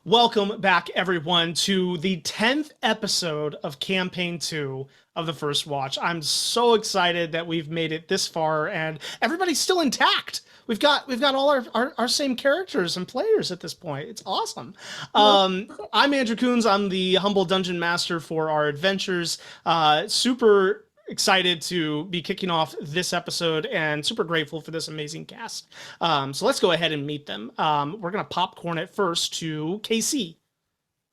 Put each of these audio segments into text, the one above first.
Welcome back, everyone, to the 10th episode of Campaign 2 of the First Watch. I'm so excited that we've made it this far and everybody's still intact. We've got all our same characters and players at this point. It's awesome. I'm Andrew Coons. I'm the humble dungeon master for our adventures. Super excited to be kicking off this episode and super grateful for this amazing cast. So let's go ahead and meet them. We're going to popcorn it first to KC.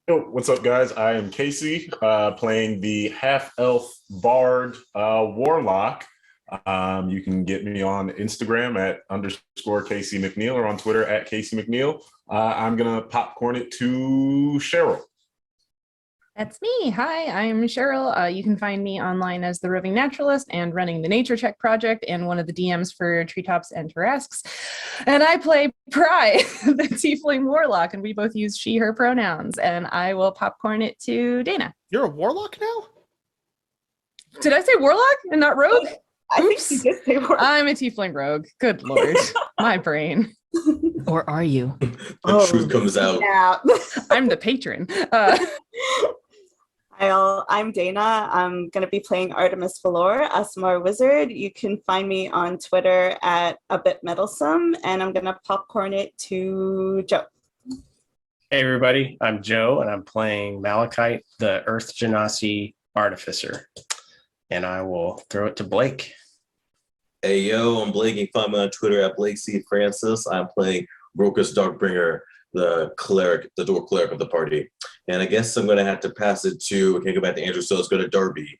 Yo, what's up, guys? I am Casey, playing the half-elf bard warlock. You can get me on Instagram at _Casey McNeil or on Twitter at Casey McNeil. I'm going to popcorn it to Cheryl. That's me. Hi, I'm Cheryl. You can find me online as the Roving Naturalist and running the Nature Check project and one of the DMs for Treetops and Tarasques. And I play Pry, the Tiefling Warlock, and we both use she, her pronouns. And I will popcorn it to Dana. You're a warlock now? Did I say warlock and not rogue? I think you did say warlock. I'm a Tiefling rogue. Good Lord. My brain. Or are you? The truth comes out. Yeah. I'm the patron. I'm Dana. I'm going to be playing Artemis Valor, a Smar Wizard. You can find me on Twitter at a bit meddlesome, and I'm going to popcorn it to Joe. Hey everybody, I'm Joe, and I'm playing Malachite, the Earth Genasi Artificer. And I will throw it to Blake. Hey yo, I'm Blake. You can find me on Twitter at Blake C. Francis. I'm playing Brokus Darkbringer, the cleric, the door cleric of the party. And I guess I'm gonna have to pass it to, I can't go back to Andrew, so it's go to Darby.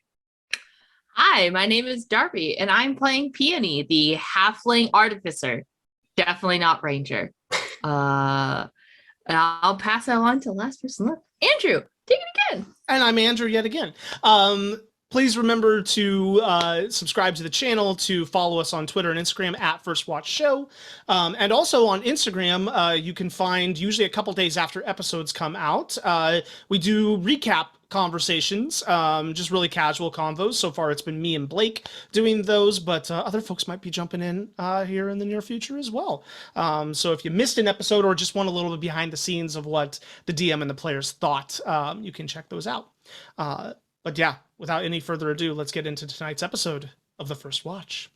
Hi, my name is Darby, and I'm playing Peony, the halfling artificer. Definitely not ranger. And I'll pass that on to the last person left. Andrew, take it again. And I'm Andrew yet again. Please remember to subscribe to the channel, to follow us on Twitter and Instagram at First Watch Show. And also on Instagram, you can find, usually a couple days after episodes come out, we do recap conversations, just really casual convos. So far, it's been me and Blake doing those, but other folks might be jumping in here in the near future as well. So if you missed an episode or just want a little bit behind the scenes of what the DM and the players thought, you can check those out. But yeah, without any further ado, let's get into tonight's episode of The First Watch.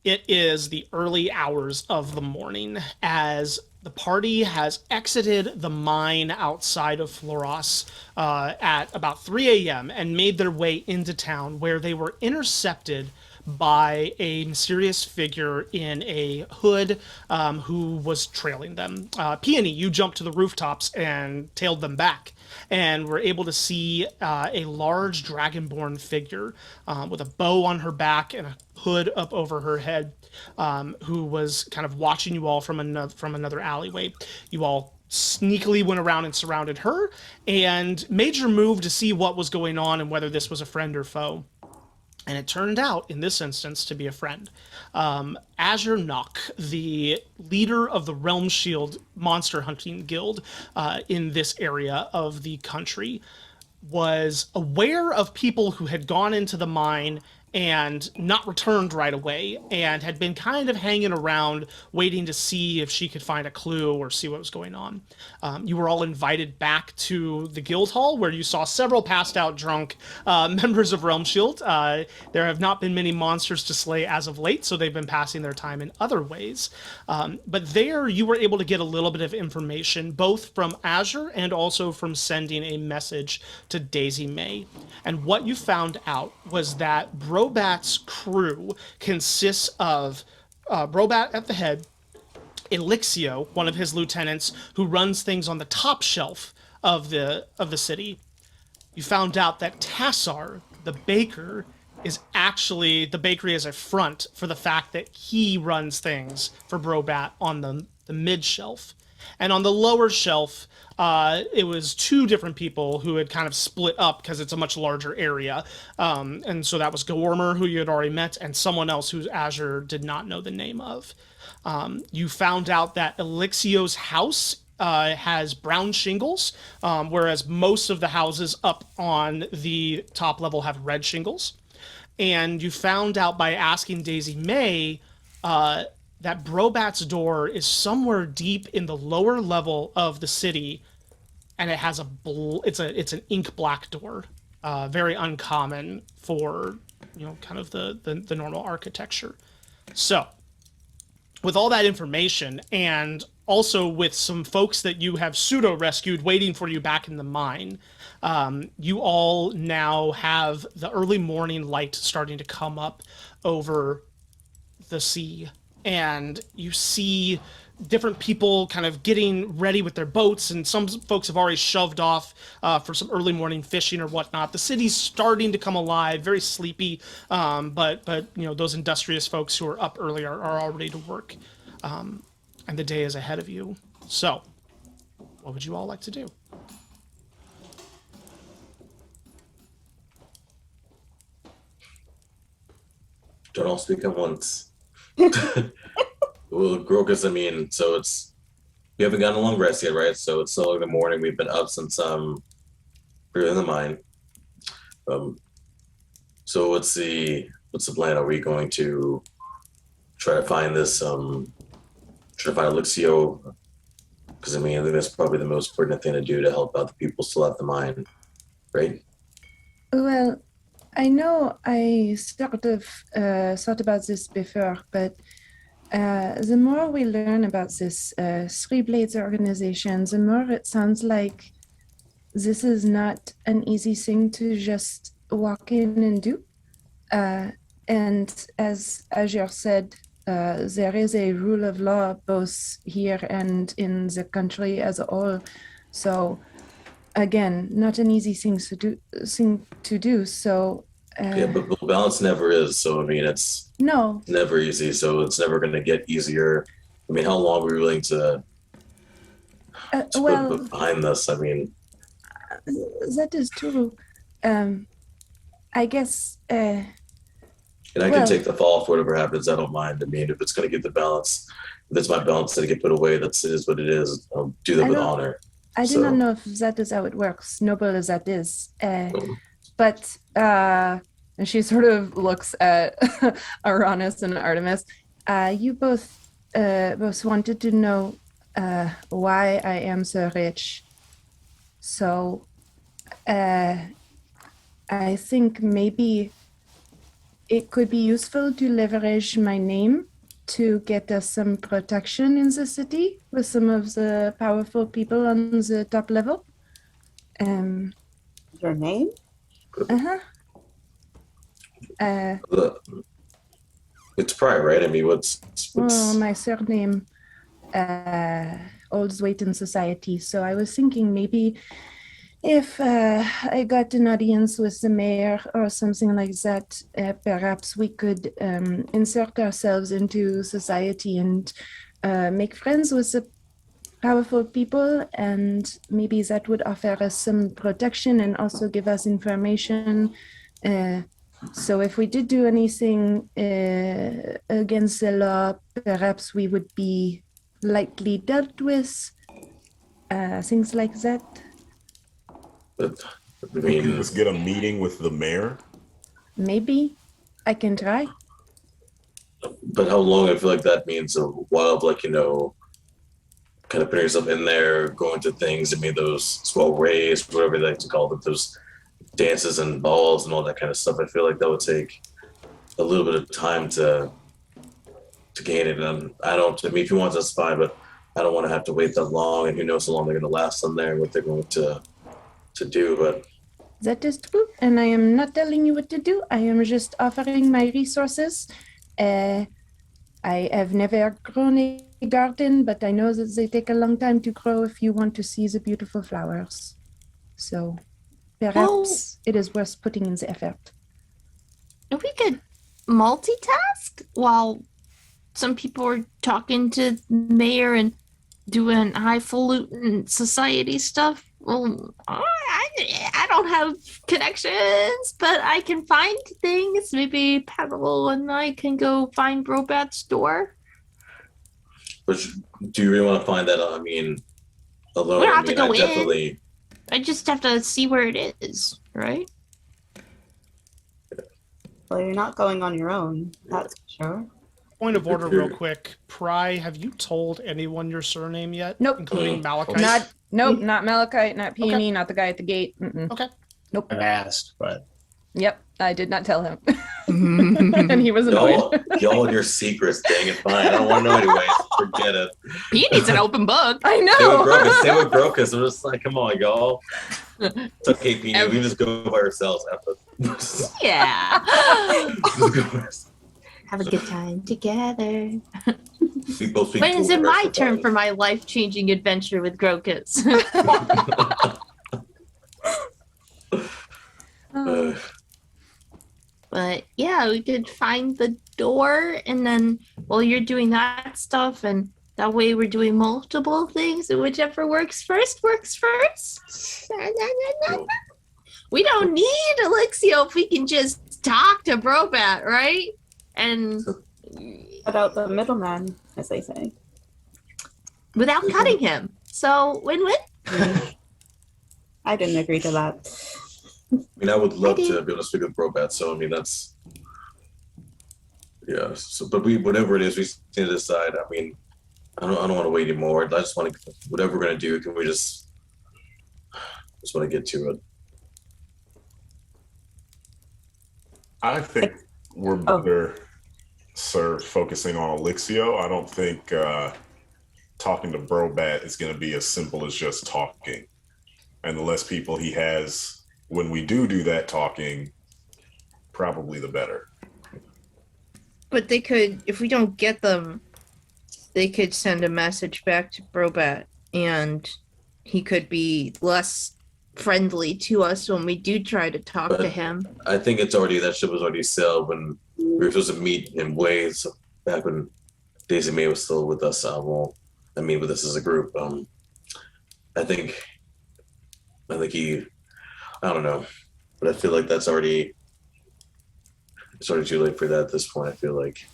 It is the early hours of the morning as the party has exited the mine outside of Floros at about 3 a.m. and made their way into town, where they were intercepted by a mysterious figure in a hood who was trailing them. Peony, you jumped to the rooftops and tailed them back, and were able to see a large dragonborn figure with a bow on her back and a hood up over her head, who was kind of watching you all from another alleyway. You all sneakily went around and surrounded her and made your move to see what was going on and whether this was a friend or foe. And it turned out, in this instance, to be a friend. Azure Nock, the leader of the Realm Shield monster hunting guild in this area of the country, was aware of people who had gone into the mine and not returned right away, and had been kind of hanging around waiting to see if she could find a clue or see what was going on. You were all invited back to the guild hall, where you saw several passed out drunk members of Realm Shield. There have not been many monsters to slay as of late, so they've been passing their time in other ways. But there you were able to get a little bit of information, both from Azure and also from sending a message to Daisy May. And what you found out was that Brobat's crew consists of Brobat at the head, Elixio, one of his lieutenants, who runs things on the top shelf of the city. You found out that Tassar, the baker, is actually the bakery as a front for the fact that he runs things for Brobat on the mid shelf. And on the lower shelf, it was two different people who had kind of split up because it's a much larger area. And so that was Gormer, who you had already met, and someone else who Azure did not know the name of. You found out that Elixio's house has brown shingles, whereas most of the houses up on the top level have red shingles. And you found out by asking Daisy May that Brobat's door is somewhere deep in the lower level of the city, and it has it's an ink black door, very uncommon for kind of the normal architecture. So, with all that information, and also with some folks that you have pseudo rescued waiting for you back in the mine, you all now have the early morning light starting to come up over the sea. And you see different people kind of getting ready with their boats, and some folks have already shoved off for some early morning fishing or whatnot. The city's starting to come alive, very sleepy, but those industrious folks who are up early are all ready to work, and the day is ahead of you. So, what would you all like to do? Don't all speak at once. Well, Grokus, so we haven't gotten a long rest yet, right? So it's still in the morning. We've been up since we're in the mine. So what's the plan? Are we going to try to find this try to find Elixio? Because I think that's probably the most pertinent thing to do to help out the people still at the mine, right? Well, I know I sort of thought about this before, but the more we learn about this Three Blades organization, the more it sounds like this is not an easy thing to just walk in and do. And as Azure said, there is a rule of law both here and in the country as a whole. So again, not an easy thing to do. So yeah, but balance never is. So it's never easy. So it's never going to get easier. How long are we willing to put behind this? That is true. I guess. And I can take the fall for whatever happens. I don't mind. If it's going to get the balance, if it's my balance that get put away, it is what it is. I'll do that with honor. I do not know if that is how it works, noble as that is. But and she sort of looks at Aranis and Artemis. You both wanted to know why I am so rich. So I think maybe it could be useful to leverage my name to get us some protection in the city with some of the powerful people on the top level. Your name? Uh-huh. It's pride, right? What's my surname holds weight in society. So I was thinking maybe if I got an audience with the mayor or something like that, perhaps we could insert ourselves into society and make friends with the powerful people, and maybe that would offer us some protection and also give us information. So if we did do anything against the law, perhaps we would be lightly dealt with, things like that. Let's get a meeting with the mayor. Maybe. I can try. But how long? I feel like that means a while of like, you know, kind of putting yourself in there, going to things and made those swell rays, whatever they like to call them, those dances and balls and all that kind of stuff. I feel like that would take a little bit of time to gain it. And I don't, I mean, if you want, that's fine, but I don't want to have to wait that long, and who knows how long they're going to last on there and what they're going to do. But That is true, and I am not telling you what to do. I am just offering my resources. I have never grown a garden, but I know that they take a long time to grow if you want to see the beautiful flowers. So perhaps it is worth putting in the effort. If we could multitask while some people are talking to the mayor and doing highfalutin society stuff. Well, I don't have connections, but I can find things. Maybe Paddle and I can go find Brobat's door. which, do you really want to find that? I mean, alone. We don't I have to mean, go I definitely. in. I just have to see where it is, right? Well, you're not going on your own, that's for sure. Point of order, real quick. Pry, have you told anyone your surname yet? Nope. Including Malachite? Not Malachite, not Peony, not the guy at the gate. Mm-mm. Okay. Nope. I've asked, but Yep, I did not tell him. And he was annoyed. Y'all and your secrets, dang it, fine. I don't want to know anyways. Forget it. Peony's an open book. I Stay know. with Brocus. I'm just like, come on, y'all. It's okay, Peony. We can just go by ourselves after. Yeah. Have a good time together. We both speak When is it my Dwarf, turn for my life-changing adventure with Grokus? But yeah, we could find the door, and then while you're doing that stuff, and that way we're doing multiple things, and whichever works first works first. We don't need Elixio if we can just talk to Brobat, right? And Cut out the middleman, as they say. without cutting him. So win-win. I didn't agree to that. I mean, I would love to be able to speak with Brobat. So, I mean, that's. Yeah. So, but whatever it is, we need to decide. I mean, I don't want to wait anymore. I just want to, whatever we're going to do, can we just want to get to it? I think we're better served focusing on Elixio. I don't think talking to Brobat is going to be as simple as just talking. And the less people he has when we do that talking, probably the better. But they could, if we don't get them, they could send a message back to Brobat, and he could be less friendly to us when we do try to talk to him. I think it's already, that ship was already sailed when we were supposed to meet in Waves back when Daisy May was still with us. With us as a group. I think he, I don't know, but I feel like it's already too late for that at this point. I feel like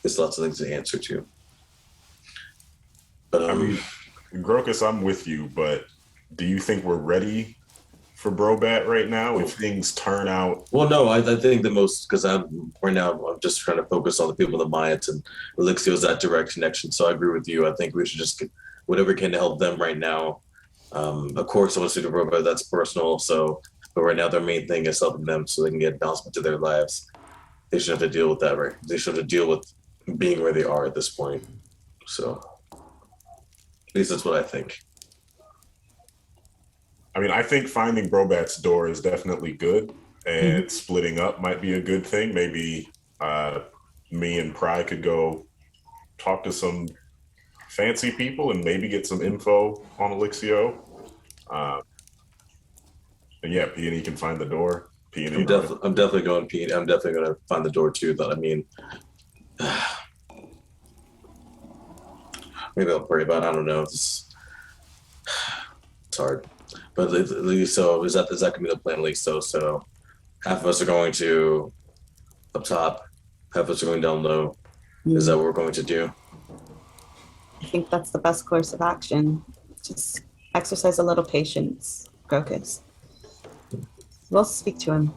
there's lots of things to answer to. But I mean, Grokus, I'm with you, but do you think we're ready for Brobat right now if things turn out? Well, no, I think the most, because I'm just trying to focus on the people in the Mayans, and Elixio is that direct connection. So I agree with you. I think we should just get whatever can help them right now. Of course, I want to do the Brobat, that's personal. So, but right now their main thing is helping them so they can get balanced into their lives. They shouldn't have to deal with that, right? They should have to deal with being where they are at this point. So, at least that's what I think. I mean, I think finding Brobat's door is definitely good, and splitting up might be a good thing. Maybe me and Pry could go talk to some fancy people and maybe get some info on Elixio. And yeah, Peony can find the door. Peony, I'm definitely going Peony. I'm definitely going to find the door too. But I mean, maybe I'll worry about it. I don't know. It's hard. But at least, so is that going to be the plan, at least? So half of us are going to up top, half of us are going down low. Is that what we're going to do? I think that's the best course of action. Just exercise a little patience, Grokus. We'll speak to him.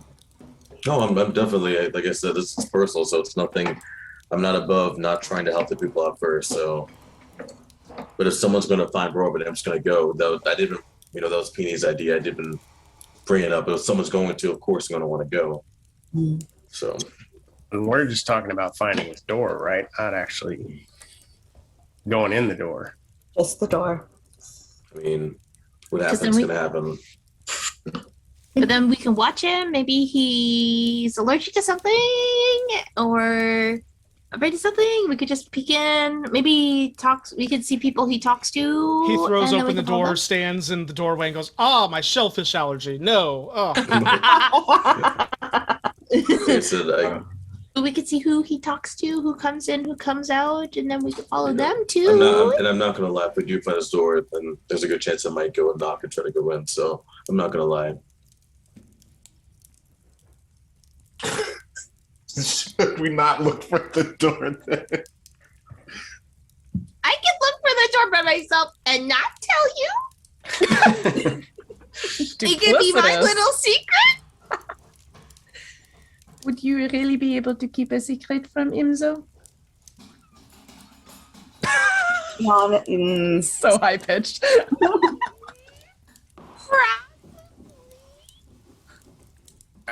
No, I'm definitely, like I said, this is personal, so it's nothing. I'm not above not trying to help the people out first. So, but if someone's going to find Robert, I'm just going to go. I didn't, that was Peeny's idea. I didn't bring it up. But if someone's going to, of course, going to want to go. So, And we're just talking about finding the door, right? Not actually going in the door. Just the door. I mean, what 'Cause then happens we- going to happen. But then we can watch him. Maybe he's allergic to something or afraid of something. We could just peek in. Maybe he talks. We could see people he talks to. He throws and then we open the can follow door, them. stands in the doorway, and goes, "Ah, my shellfish allergy. No." Oh. Okay, so We could see who he talks to, who comes in, who comes out, and then we can follow them I'm too. not going to lie. If we do find this door, then there's a good chance I might go and knock and try to go in. So I'm not going to lie. Should we not look for the door then? I can look for the door by myself and not tell you. It could be my Duplicitous. little secret. Would you really be able to keep a secret from Imzo? So high pitched.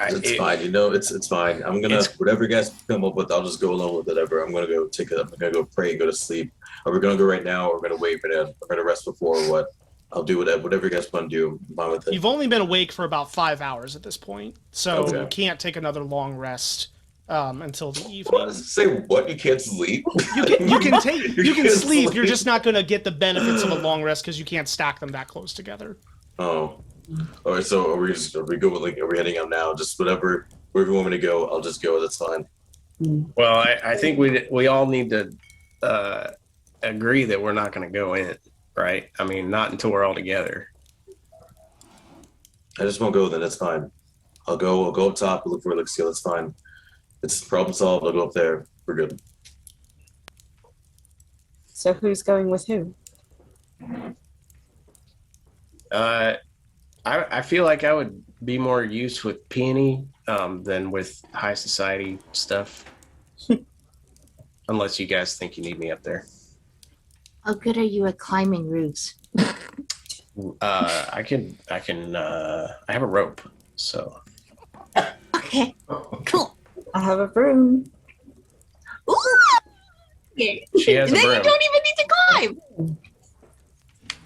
It's fine. It's fine. I'm gonna whatever you guys come up with, I'll just go along with whatever. I'm gonna go I'm gonna go pray and go to sleep. Are we gonna go right now, or we're gonna wait for that? We're gonna rest before, or what? I'll do whatever you guys want to do. I'm fine with it. You've only been awake for about 5 hours at this point, so Okay. you can't take another long rest until the evening. Say what? You can't sleep? You can take you can can't sleep. You're just not going to get the benefits of a long rest because you can't stack them that close together. Oh. All right. So are we good with are we heading out now? Just wherever you want me to go, I'll just go. That's fine. Well, I think we all need to agree that we're not going to go in, right? I mean, not until we're all together. I just won't go then. That's fine. I'll go up top and look for Elixio. That's fine. It's problem solved. I'll go up there. We're good. So who's going with who? I feel like I would be more used with peony than with high society stuff. Unless you guys think you need me up there. How good are you at climbing roofs? I have a rope, so Okay, cool. I have a broom. Ooh! Okay. she has And a then broom. you don't even need to climb.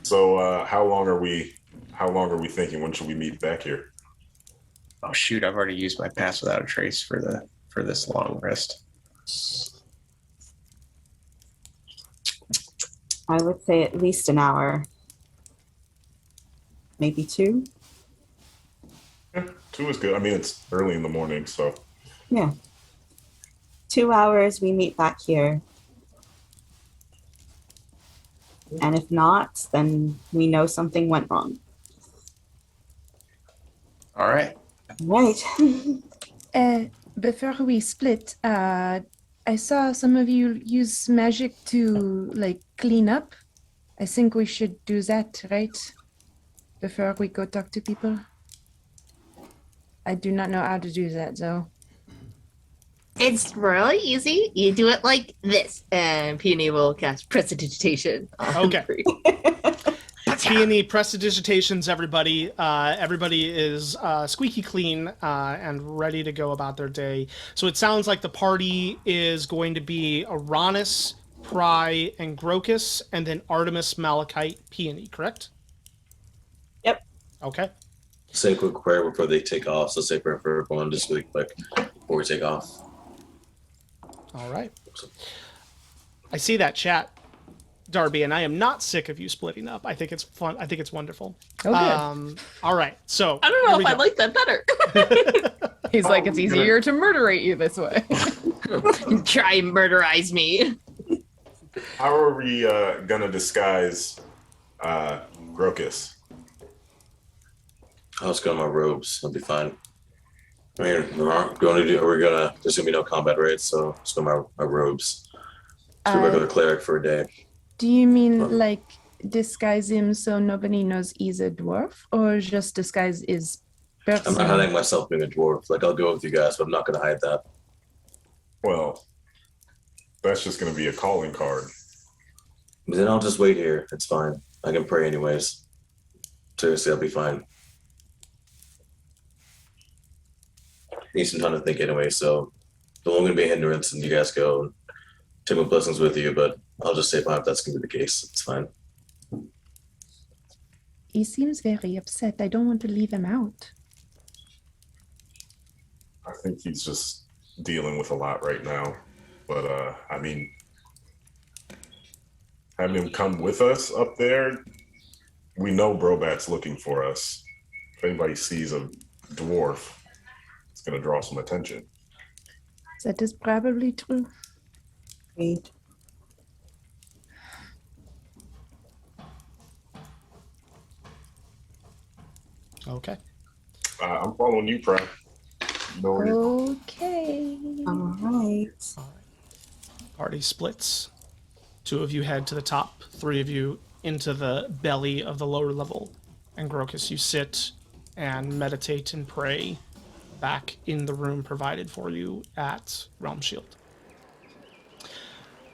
So how long are we thinking? When should we meet back here? Oh shoot! I've already used my pass without a trace for this long rest. I would say at least an hour. Maybe 2. 2 is good. I mean, it's early in the morning, so Yeah. 2 hours, we meet back here. And if not, then we know something went wrong. All right. Right. Before we split, I saw some of you use magic to like clean up. I think we should do that, right? Before we go talk to people. I do not know how to do that though. It's really easy. You do it like this, and Peony will cast Prestidigitation. Okay. Peony, prestidigitations, everybody. Everybody is squeaky clean and ready to go about their day. So it sounds like the party is going to be Aranis, Pry, and Grocus, and then Artemis, Malachite, Peony, correct? Yep. Okay. Say a quick prayer before they take off. So say a prayer for everyone just really quick before we take off. All right. I see that chat, Darby, and I am not sick of you splitting up. I think it's fun. I think it's wonderful. Oh, good. All right. So I don't know here if we I go. like that better. He's like, it's easier to murderate you this way. Try and murderize me. how are we gonna disguise Grocus? I'll just go in my robes. I'll be fine. I mean, there's gonna be no combat, right? So just go in my robes. Just a regular cleric for a day. Do you mean like disguise him so nobody knows he's a dwarf, or just disguise his I'm not hiding myself being a dwarf. Like, I'll go with you guys, but I'm not going to hide that. Well, that's just going to be a calling card. But then I'll just wait here. It's fine. I can pray anyways. Seriously, I'll be fine. Need some time to think anyway, so don't want to be a hindrance and you guys go and take my blessings with you, but I'll just say fine if that's going to be the case. It's fine. He seems very upset. I don't want to leave him out. I think he's just dealing with a lot right now. But, I mean, having him come with us up there, we know Brobat's looking for us. If anybody sees a dwarf, it's going to draw some attention. That is probably true. Great. Okay. I'm following you, Prem. No, Okay. All right. Party splits. 2 of you head to the top, 3 of you into the belly of the lower level. And Grokus, you sit and meditate and pray back in the room provided for you at Realm Shield.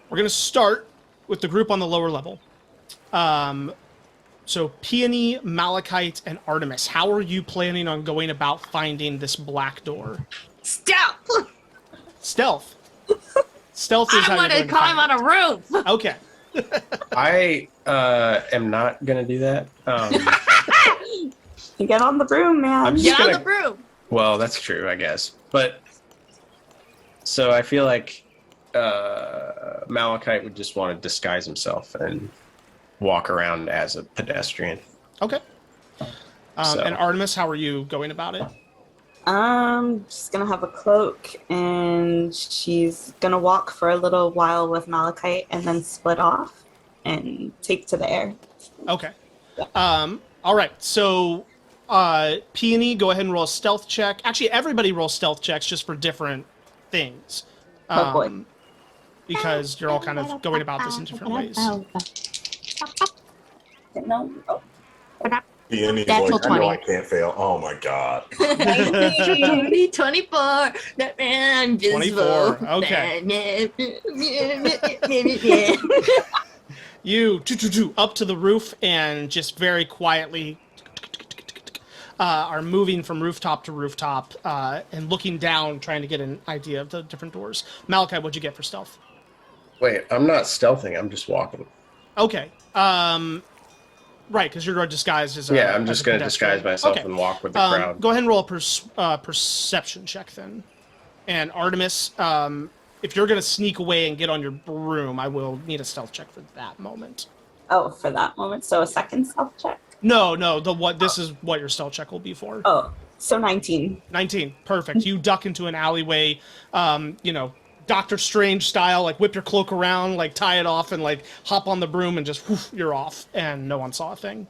We're going to start with the group on the lower level. So Peony, Malachite, and Artemis, how are you planning on going about finding this black door? Stop! Stealth. Stealth is I how want you're to going climb find on a roof. it. Okay. I am not gonna do that. You get on the broom, man. I'm just Get on gonna- the broom. Well, that's true, I guess. But so I feel like Malachite would just want to disguise himself and walk around as a pedestrian. Okay. So- And Artemis, how are you going about it? She's gonna have a cloak and she's gonna walk for a little while with Malachite and then split off and take to the air. Okay. All right. So, Peony, go ahead and roll a stealth check. Actually, everybody roll stealth checks just for different things. Oh, boy. Because you're all kind of going about this in different ways. No. Oh. and he's Natural like, I know 20. I can't fail. Oh my god. 24. That man is 24, You up to the roof and just very quietly are moving from rooftop to rooftop and looking down, trying to get an idea of the different doors. Malachi, what'd you get for stealth? Wait, I'm not stealthing. I'm just walking. Okay. Right, because you're disguised as a Yeah, I'm as just a going to pedestrian. disguise myself Okay. and walk with the crowd. Go ahead and roll a perception check then. And Artemis, if you're going to sneak away and get on your broom, I will need a stealth check for that moment. Oh, for that moment. So a second stealth check. No, this is what your stealth check will be for. Oh, so 19. 19, perfect. You duck into an alleyway, Doctor Strange style, like whip your cloak around, like tie it off, and like hop on the broom, and just whoosh, you're off, and no one saw a thing.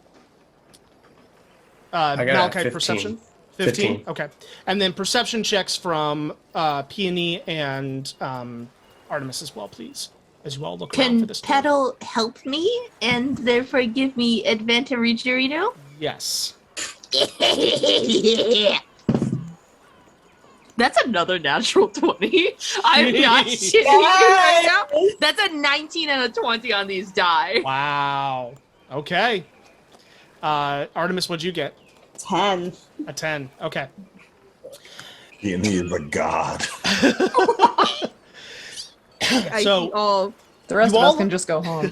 I got Malachite 15. perception. 15. Okay, and then perception checks from Peony and Artemis as well, please, as you all look around for Can this. Petal help me and therefore give me advantage, Dorito? Yes. That's another natural 20. I'm not shitting you right now. That's a 19 and a 20 on these die. Wow. Okay. Artemis, what'd you get? 10. A 10. Okay. He is a god. So The rest You of us all- can just go home.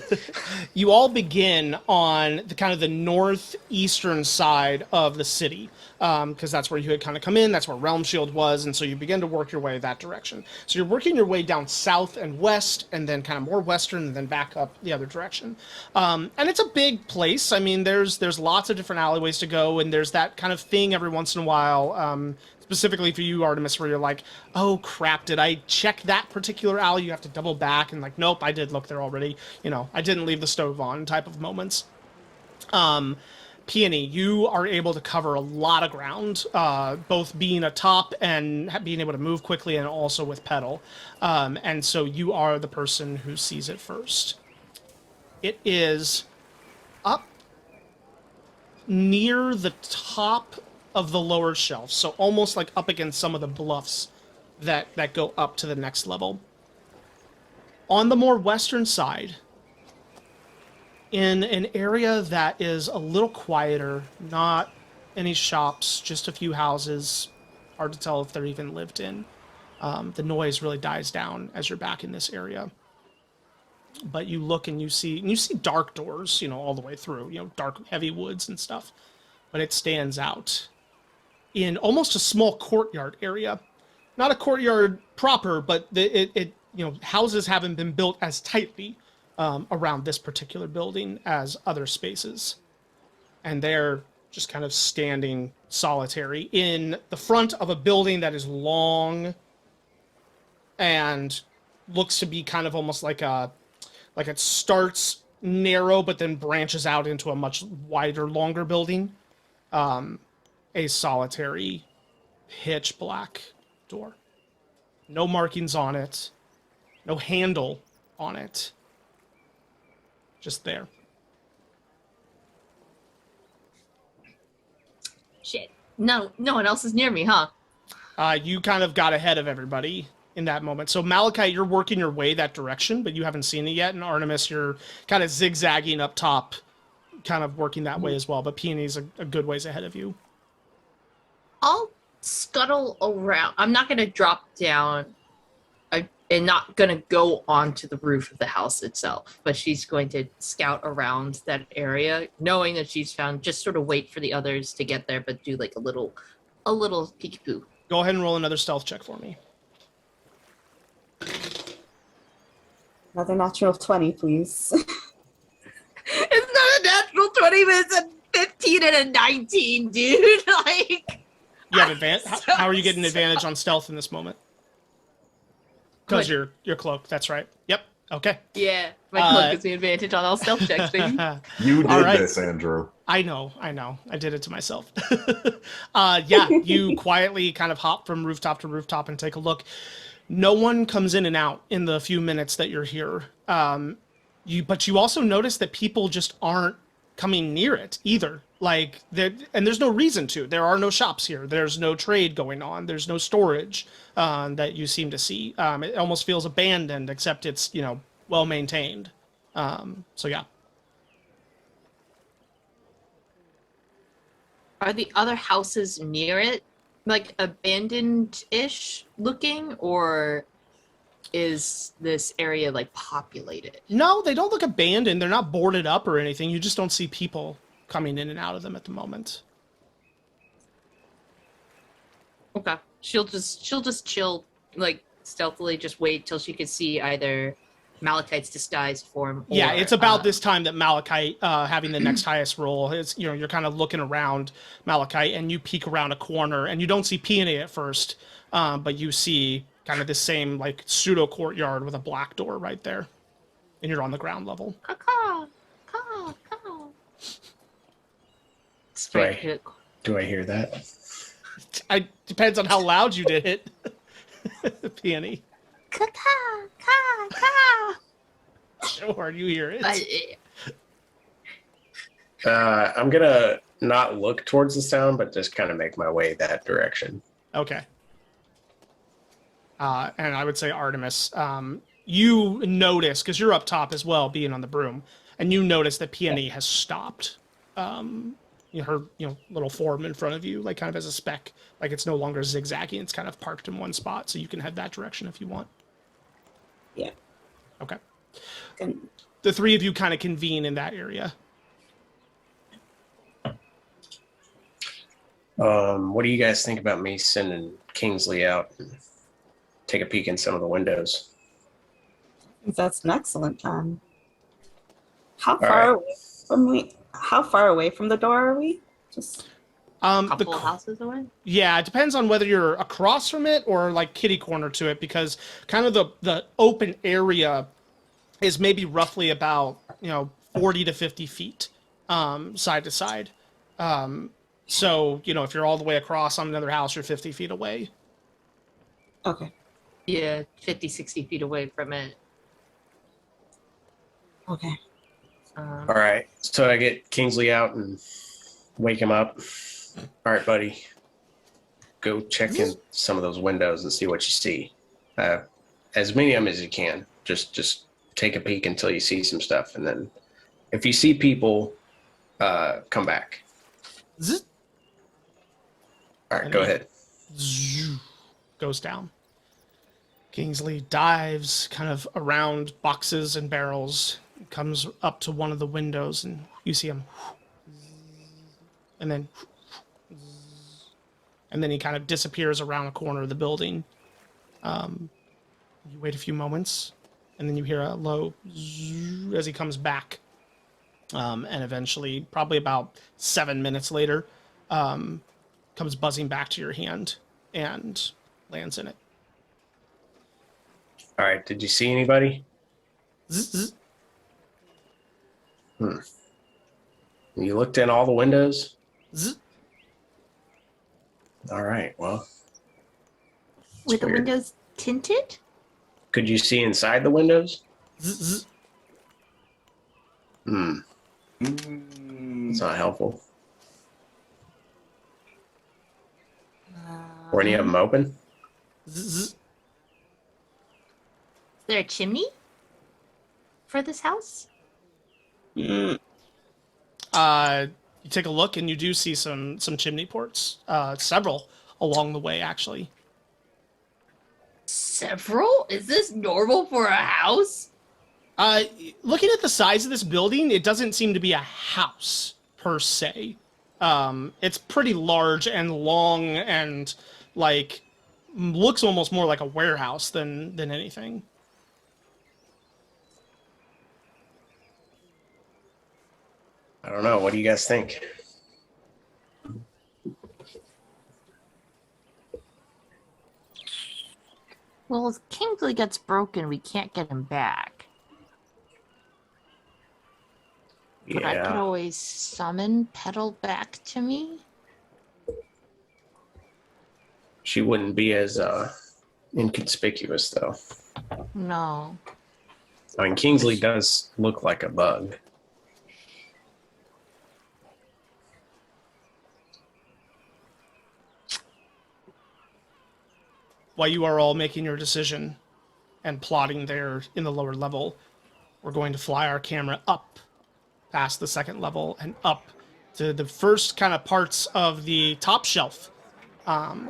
you all begin on the kind of the northeastern side of the city, because that's where you had kind of come in. That's where Realm Shield was, and so you begin to work your way that direction. So you're working your way down south and west, and then kind of more western, and then back up the other direction. And it's a big place. I mean, there's lots of different alleyways to go, and there's that kind of thing every once in a while. Specifically for you, Artemis, where you're like, oh crap, did I check that particular alley? You have to double back and like, nope, I did look there already. I didn't leave the stove on type of moments. Peony, you are able to cover a lot of ground, both being atop and being able to move quickly and also with Petal. And so you are the person who sees it first. It is up near the top of the lower shelf, so almost like up against some of the bluffs that go up to the next level. On the more western side, in an area that is a little quieter, not any shops, just a few houses, hard to tell if they're even lived in. The noise really dies down as you're back in this area. But you look and you see dark doors, all the way through, dark, heavy woods and stuff. But it stands out in almost a small courtyard area. Not a courtyard proper, but houses haven't been built as tightly around this particular building as other spaces. And they're just kind of standing solitary in the front of a building that is long and looks to be kind of almost like it starts narrow but then branches out into a much wider, longer building. A solitary pitch black door. No markings on it. No handle on it. Just there. Shit. No one else is near me, huh? You kind of got ahead of everybody in that moment. So Malachite, you're working your way that direction, but you haven't seen it yet. And Artemis, you're kind of zigzagging up top, kind of working that way as well. But Peony's a good ways ahead of you. I'll scuttle around. I'm not going to drop down and not going to go onto the roof of the house itself, but she's going to scout around that area, knowing that she's found, just sort of wait for the others to get there, but do like a little peek-poo. Go ahead and roll another stealth check for me. Another natural 20, please. It's not a natural 20, but it's a 15 and a 19, dude. Like, You have advantage. How are you getting advantage on stealth in this moment? Because you're cloaked. That's right. Yep. Okay. yeah, my cloak gives me advantage on all stealth checks, baby. You did All right. this, Andrew. I know. I did it to myself. Yeah, you quietly kind of hop from rooftop to rooftop and take a look. No one comes in and out in the few minutes that you're here. But you also notice that people just aren't coming near it either. And there's no reason to. There are no shops here. There's no trade going on. There's no storage that you seem to see. It almost feels abandoned, except it's, well maintained. So yeah. Are the other houses near it, like, abandoned-ish looking, or is this area, like, populated? No, they don't look abandoned. They're not boarded up or anything. You just don't see people coming in and out of them at the moment. Okay. She'll just chill, like, stealthily, just wait till she can see either Malachite's disguised form. Yeah, or, it's about this time that Malachite, having the next highest roll, is you're kind of looking around Malachite, and you peek around a corner, and you don't see Peony at first, but you see kind of the same like pseudo courtyard with a black door right there, and you're on the ground level. Caw, caw, caw. Do I hear that? It depends on how loud you did it. Peony. Caw, caw, caw. Sure, you hear it. I'm gonna not look towards the sound, but just kind of make my way that direction. Okay. And I would say Artemis, you notice, because you're up top as well, being on the broom, and you notice that Peony has stopped. Her little form in front of you, like kind of as a speck, like it's no longer zigzagging. It's kind of parked in one spot, so you can head that direction if you want. Yeah. Okay. Good. The three of you kind of convene in that area. What do you guys think about me sending Kingsley out and take a peek in some of the windows? That's an excellent plan. How right. far away from the door are we? Just Couple of houses away? Yeah, it depends on whether you're across from it or like kitty corner to it, because kind of the open area is maybe roughly about 40 to 50 feet side to side. So if you're all the way across on another house, you're 50 feet away. okay. Yeah, 50, 60 feet away from it. Okay. All right, so I get Kingsley out and wake him up, All right, buddy. Go check in some of those windows and see what you see. As many of them as you can. Just take a peek until you see some stuff, and then if you see people, come back. Zzz, All right, go ahead. zzz, goes down. Kingsley dives kind of around boxes and barrels, comes up to one of the windows, and you see him. And then he kind of disappears around a corner of the building. You wait a few moments, and then you hear a low zzz as he comes back. And eventually, probably about 7 minutes later, comes buzzing back to your hand and lands in it. All right, did you see anybody? Zzz, zzz, You looked in all the windows? zzz. All right, well. Were the weird. windows tinted? Could you see inside the windows? Zzz. It's not helpful. Were any of them open? Zzz. Is there a chimney for this house? You take a look, and you do see some chimney ports, several along the way, actually. Several? Is this normal for a house? Looking at the size of this building, it doesn't seem to be a house per se. It's pretty large and long, and like looks almost more like a warehouse than anything. I don't know. What do you guys think? Well, if Kingsley gets broken, we can't get him back. But I could Yeah. always summon Petal back to me. She wouldn't be as inconspicuous, though. No. I mean, Kingsley does look like a bug. While you are all making your decision and plotting there in the lower level, we're going to fly our camera up past the second level and up to the first kind of parts of the top shelf,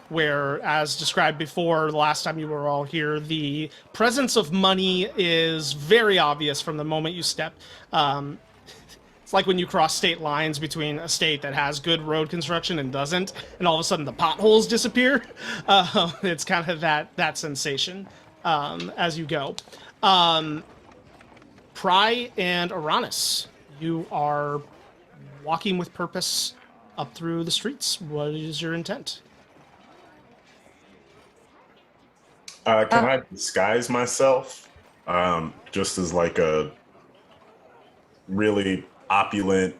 where, as described before, the last time you were all here, the presence of money is very obvious from the moment you step. It's like when you cross state lines between a state that has good road construction and doesn't, and all of a sudden the potholes disappear. It's kind of that sensation as you go. Pry and Uranus, you are walking with purpose up through the streets. What is your intent? Can I disguise myself just as like a really opulent,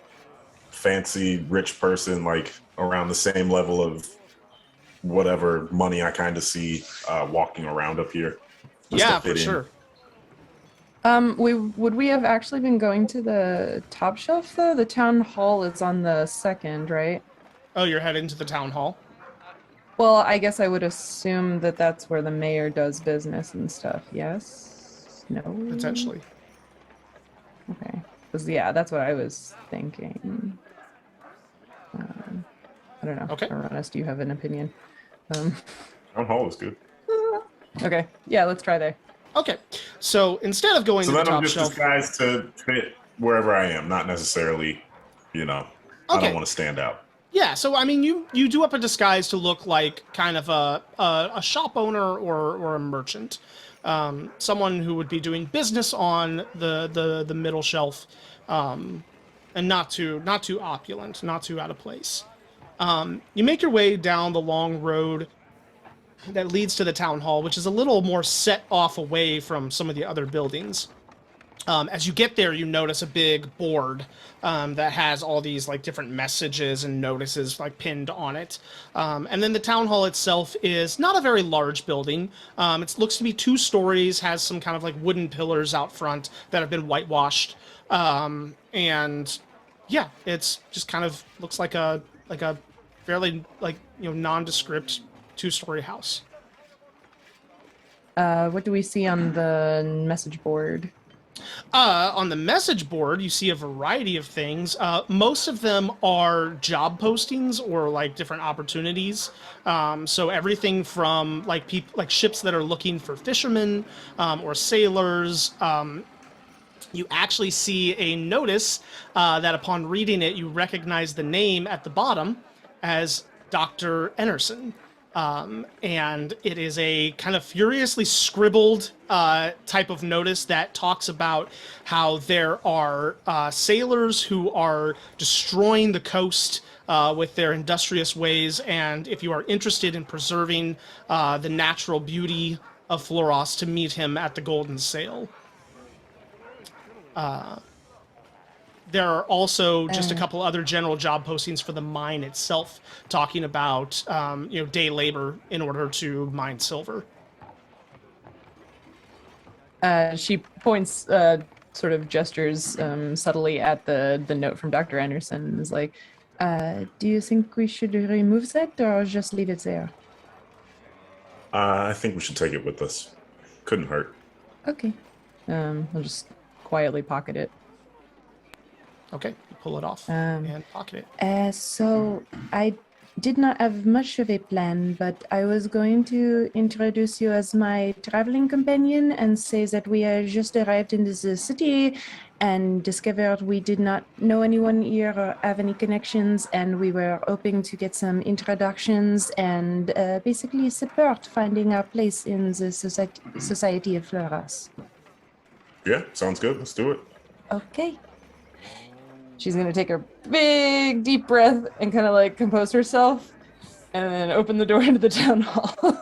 fancy, rich person, like around the same level of whatever money I kind of see walking around up here? Just to Yeah, fit for in. sure. Would we have actually been going to the top shelf though? The town hall is on the second, right? Oh, you're heading to the town hall? Well, I guess I would assume that that's where the mayor does business and stuff. Yes? No? Potentially. Okay. 'Cause, yeah, that's what I was thinking. I don't know. Okay. Uranus, do you have an opinion? Town hall is good. Okay. Yeah, let's try there. Okay, so instead of going So to the then I'm top just shelf, disguised to fit wherever I am, not necessarily, I Okay. don't want to stand out. yeah. So I mean, you do up a disguise to look like kind of a shop owner or a merchant, someone who would be doing business on the middle shelf, and not too opulent, not too out of place. You make your way down the long road that leads to the town hall, which is a little more set off away from some of the other buildings. As you get there, you notice a big board that has all these like different messages and notices like pinned on it. And then the town hall itself is not a very large building. It looks to be 2 stories, has some kind of like wooden pillars out front that have been whitewashed. And yeah, it's just kind of looks like a fairly nondescript 2-story house. What do we see on the message board? On the message board, you see a variety of things. Most of them are job postings or like different opportunities. So everything from like ships that are looking for fishermen or sailors. You actually see a notice that upon reading it, you recognize the name at the bottom as Dr. Enerson. And it is a kind of furiously scribbled type of notice that talks about how there are sailors who are destroying the coast with their industrious ways, and if you are interested in preserving the natural beauty of Floros, to meet him at the Golden Sail. There are also just a couple other general job postings for the mine itself, talking about day labor in order to mine silver. She points, sort of gestures subtly at the note from Dr. Anderson and is like, do you think we should remove that or just leave it there? I think we should take it with us. Couldn't hurt. Okay. I'll just quietly pocket it. Okay, you pull it off Um, and pocket it. So I did not have much of a plan, but I was going to introduce you as my traveling companion and say that we had just arrived in this city and discovered we did not know anyone here or have any connections, and we were hoping to get some introductions and basically support finding our place in the society of Floras. Yeah, sounds good. Let's do it. Okay. She's going to take a big, deep breath and kind of like compose herself and then open the door into the town hall.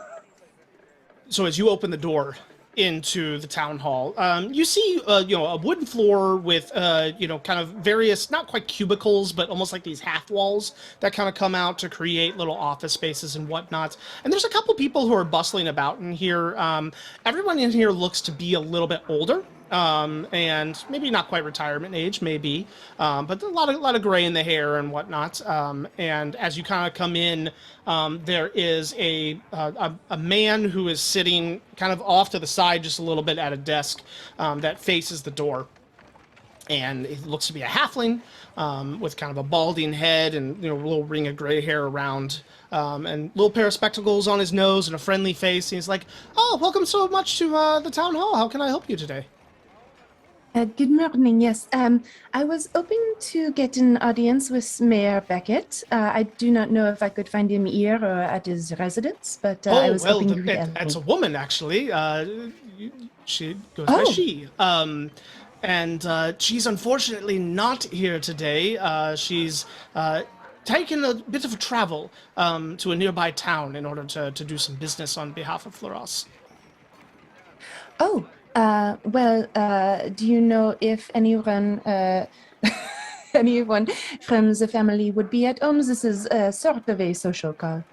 So as you open the door into the town hall, you see, a wooden floor with, kind of various, not quite cubicles, but almost like these half walls that kind of come out to create little office spaces and whatnot. And there's a couple people who are bustling about in here. Everyone in here looks to be a little bit older. And maybe not quite retirement age, maybe, but a lot of gray in the hair and whatnot. And as you kind of come in, there is a man who is sitting kind of off to the side just a little bit at a desk that faces the door. And it looks to be a halfling with kind of a balding head and a little ring of gray hair around, and a little pair of spectacles on his nose and a friendly face. And he's like, "Oh, welcome so much to the town hall. How can I help you today?" Good morning. Yes, I was hoping to get an audience with Mayor Beckett. I do not know if I could find him here or at his residence, but I was hoping you could help it's a me. woman, actually. She goes by she. And she's unfortunately not here today. She's taken a bit of a travel to a nearby town in order to do some business on behalf of Floros. Oh, do you know if anyone anyone from the family would be at home? This is sort of a social call.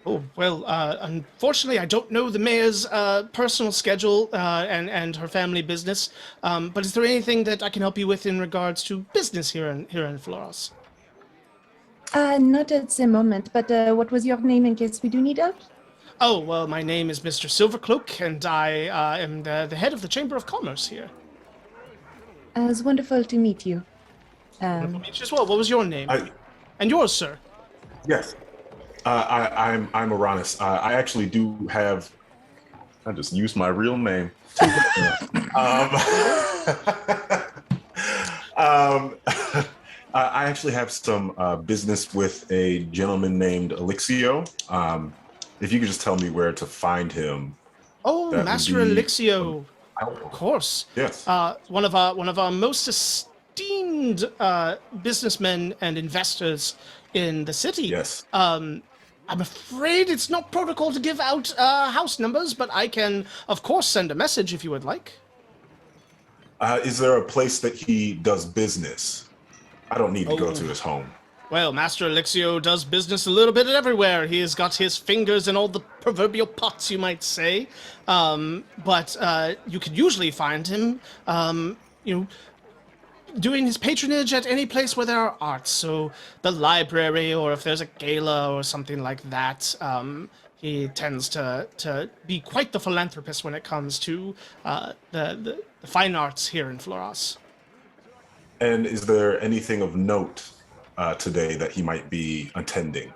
Oh, well, unfortunately, I don't know the mayor's personal schedule and her family business, but is there anything that I can help you with in regards to business here in Floros? Not at the moment, but what was your name in case we do need help? Oh, well, my name is Mr. Silvercloak, and I am the head of the Chamber of Commerce here. It's wonderful to meet you. As well, what was your name? And yours, sir? Yes. I'm Uranus. I actually do have. I just used my real name. I actually have some business with a gentleman named Elixio. If you could just tell me where to find him. Oh, Master Elixio. Of course. Yes. One of our most esteemed businessmen and investors in the city. Yes. I'm afraid it's not protocol to give out house numbers, but I can, of course, send a message if you would like. Is there a place that he does business? I don't need to go to his home. Well, Master Elixio does business a little bit everywhere. He has got his fingers in all the proverbial pots, you might say. But you could usually find him, doing his patronage at any place where there are arts. So the library, or if there's a gala or something like that. He tends to be quite the philanthropist when it comes to the fine arts here in Floras. And is there anything of note today that he might be attending?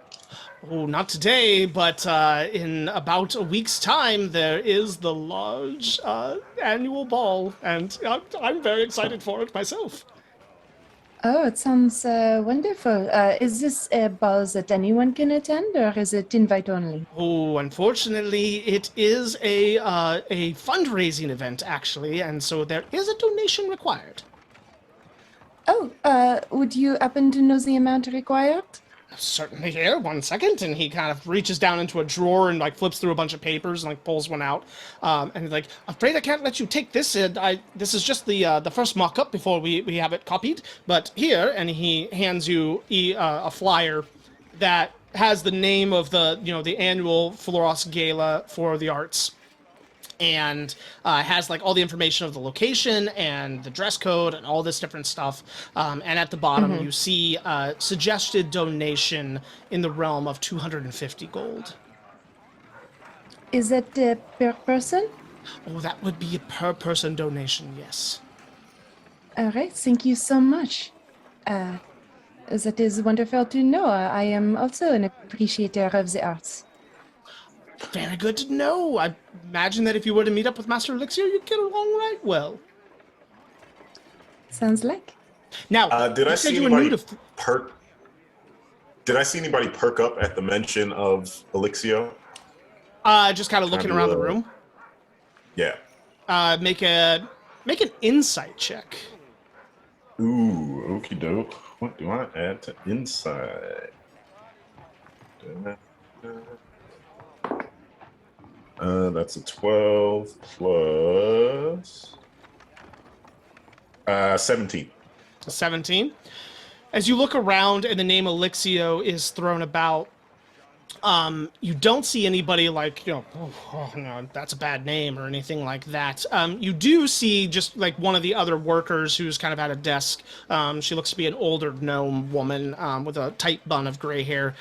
Oh, not today, but in about a week's time, there is the large annual ball, and I'm very excited for it myself. Oh, it sounds wonderful. Is this a ball that anyone can attend, or is it invite only? Oh, unfortunately, it is a fundraising event, actually, and so there is a donation required. Oh, would you happen to know the amount required? Certainly here, 1 second, and he kind of reaches down into a drawer and like flips through a bunch of papers and like pulls one out, and he's like, "Afraid I can't let you take this. This is just the first mock-up before we have it copied. But here," and he hands you a flyer that has the name of the annual Floros Gala for the Arts, and has like all the information of the location and the dress code and all this different stuff. And at the bottom, you see suggested donation in the realm of 250 gold. Is it per person? Oh, that would be a per person donation, yes. All right, thank you so much. That is wonderful to know. I am also an appreciator of the arts. Very good to know. I imagine that if you were to meet up with Master Elixio, you'd get along right well. Sounds like. Now, did I see anybody perk? Did I see anybody perk up at the mention of Elixio? Just kind of looking around the room. Yeah. Make an insight check. Ooh, okie doke. What do I add to insight? That's a 12 plus 17. 17. As you look around and the name Elixio is thrown about, you don't see anybody like, oh no, that's a bad name or anything like that. You do see just like one of the other workers who's kind of at a desk. She looks to be an older gnome woman with a tight bun of gray hair.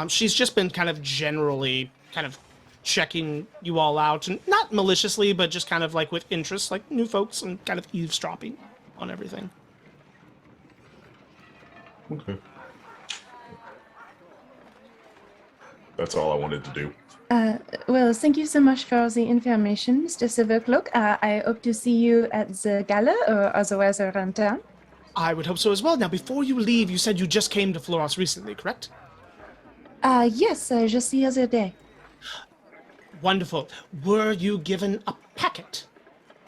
She's just been kind of generally kind of checking you all out, and not maliciously, but just kind of like with interest, like new folks, and kind of eavesdropping on everything. Okay. That's all I wanted to do. Well, thank you so much for the information, Mr. Silvercloak. I hope to see you at the gala or otherwise around town. I would hope so as well. Now, before you leave, you said you just came to Floros recently, correct? Yes, just the other day. Wonderful. Were you given a packet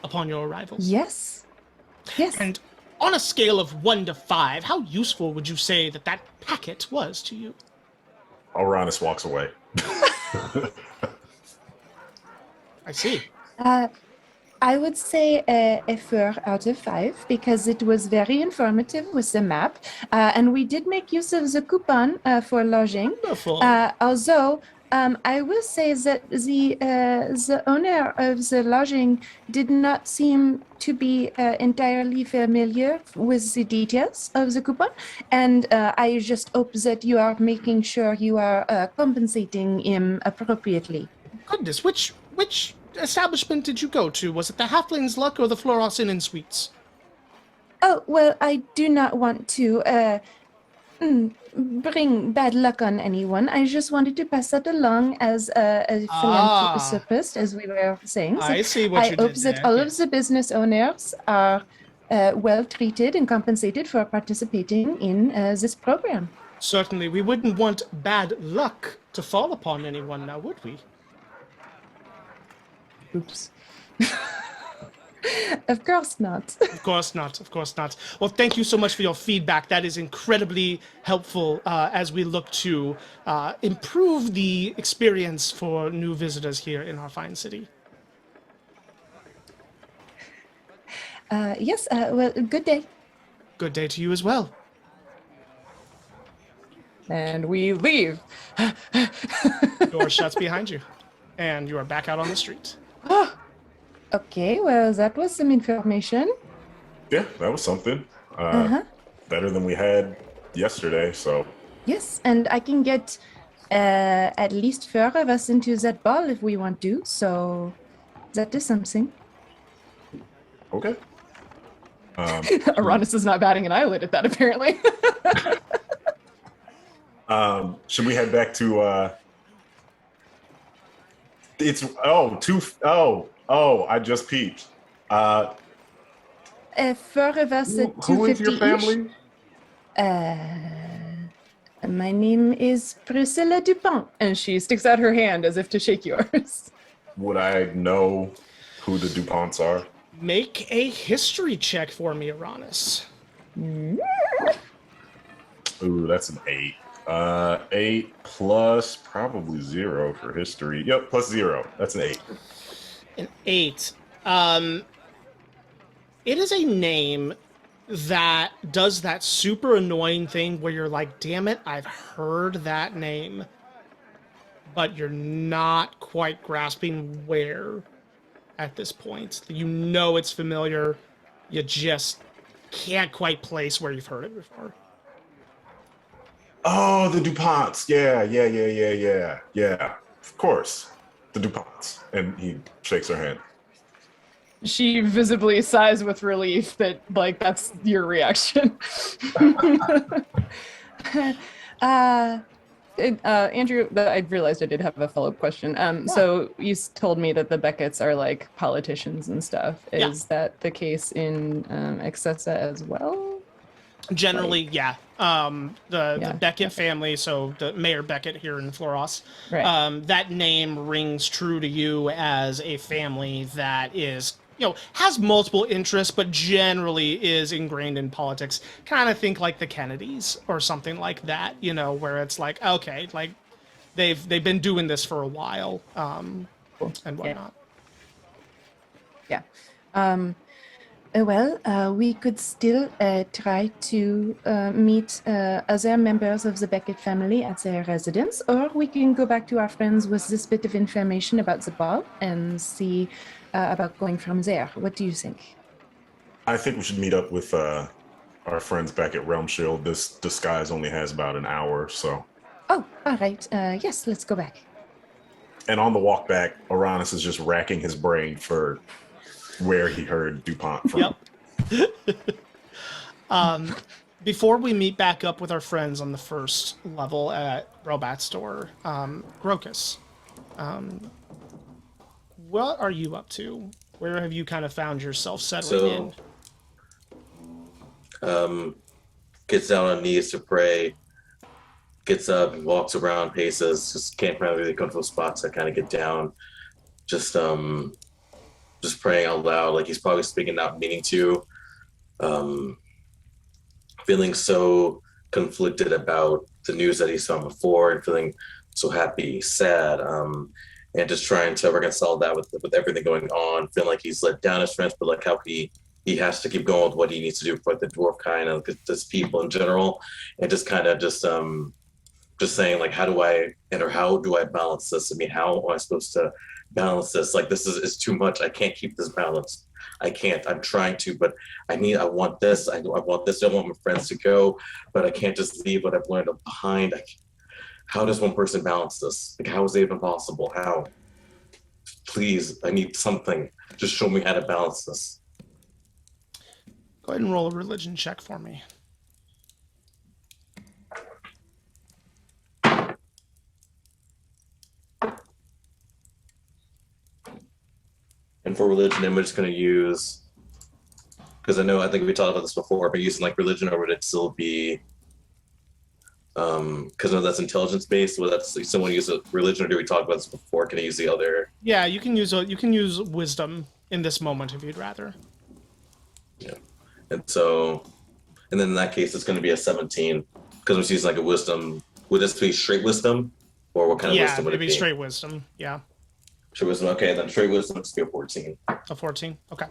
upon your arrival? Yes. Yes. And on a scale of 1 to 5, how useful would you say that packet was to you? Uranus walks away. I see. I would say a 4 out of 5 because it was very informative with the map, and we did make use of the coupon for lodging. Wonderful. Although I will say that the owner of the lodging did not seem to be entirely familiar with the details of the coupon, and I just hope that you are making sure you are compensating him appropriately. Goodness, which establishment did you go to? Was it the Halfling's Luck or the Floros Inn and Suites? Oh, well, I do not want to bring bad luck on anyone. I just wanted to pass that along as a philanthropist, as we were saying. So I see what you did I hope that all of the business owners are well treated and compensated for participating in this program. Certainly, we wouldn't want bad luck to fall upon anyone now, would we? Oops. Of course not. Of course not. Of course not. Well, thank you so much for your feedback. That is incredibly helpful as we look to improve the experience for new visitors here in our fine city. Yes, well, good day. Good day to you as well. And we leave. Door shuts behind you, and you are back out on the street. Okay, well, that was some information. Yeah, that was something. Uh-huh. Better than we had yesterday. So Yes, and I can get at least 4 of us into that ball if we want to. So that is something. okay. Aranis is not batting an eyelid at that, apparently. Should we head back to? It's I just peeped. 4 of us at Who is 250 your each. family? My name is Priscilla Dupont, and she sticks out her hand as if to shake yours. Would I know who the DuPonts are? Make a history check for me, Aranis. Ooh, that's an 8. 8 plus probably 0 for history. Yep, plus 0. That's an 8. An 8. It is a name that does that super annoying thing where you're like, damn it, I've heard that name, but you're not quite grasping where at this point. You know it's familiar, you just can't quite place where you've heard it before. Oh, the DuPonts. Yeah. Of course. The DuPonts. And he shakes her hand. She visibly sighs with relief that, like, that's your reaction. Andrew, I realized I did have a follow-up question. So you told me that the Becketts are like politicians and stuff. Is that the case in Excessa as well? Generally, yeah. The Beckett family, so the Mayor Beckett here in Floros, Right. that name rings true to you as a family that is, has multiple interests, but generally is ingrained in politics. Kind of think like the Kennedys or something like that, where it's like, okay, like they've been doing this for a while, and whatnot. Yeah. We could still try to meet other members of the Beckett family at their residence, or we can go back to our friends with this bit of information about the ball and see about going from there. What do you think? I think we should meet up with our friends back at Realm Shield. This disguise only has about an hour, so. Oh, all right. Yes, let's go back. And on the walk back, Aranis is just racking his brain for where he heard DuPont from. Yep. Before we meet back up with our friends on the first level at Robat's store, Grokus, what are you up to? Where have you kind of found yourself settling in? Gets down on knees to pray, gets up and walks around, paces, just can't find really comfortable spots to kind of get down. Just praying out loud, like he's probably speaking out meaning to. Feeling so conflicted about the news that he saw before and feeling so happy, sad, and just trying to reconcile that with everything going on, feeling like he's let down his friends, but like how he has to keep going with what he needs to do for the dwarf kind of just people in general, and just kind of just saying like, how do I balance this? I mean, how am I supposed to balance this? Like, this is too much. I can't keep this balanced. I can't. I'm trying to, but I want this. I want this. I want my friends to go, but I can't just leave what I've learned behind. How does one person balance this? Like, how is it even possible? How? Please, I need something. Just show me how to balance this. Go ahead and roll a religion check for me. And for religion, I'm just going to use, because I think we talked about this before, but using like religion, or would it still be, because that's intelligence based, would that someone use a religion, or do we talk about this before? Can I use the other? Yeah, you can use wisdom in this moment if you'd rather. Yeah. And then in that case, it's going to be a 17, because we're using like a wisdom. Would this be straight wisdom? Or what kind of wisdom would it be? Yeah, it'd be straight wisdom, yeah. Straight wisdom, okay, then straight wisdom would be a 14. A 14? Okay.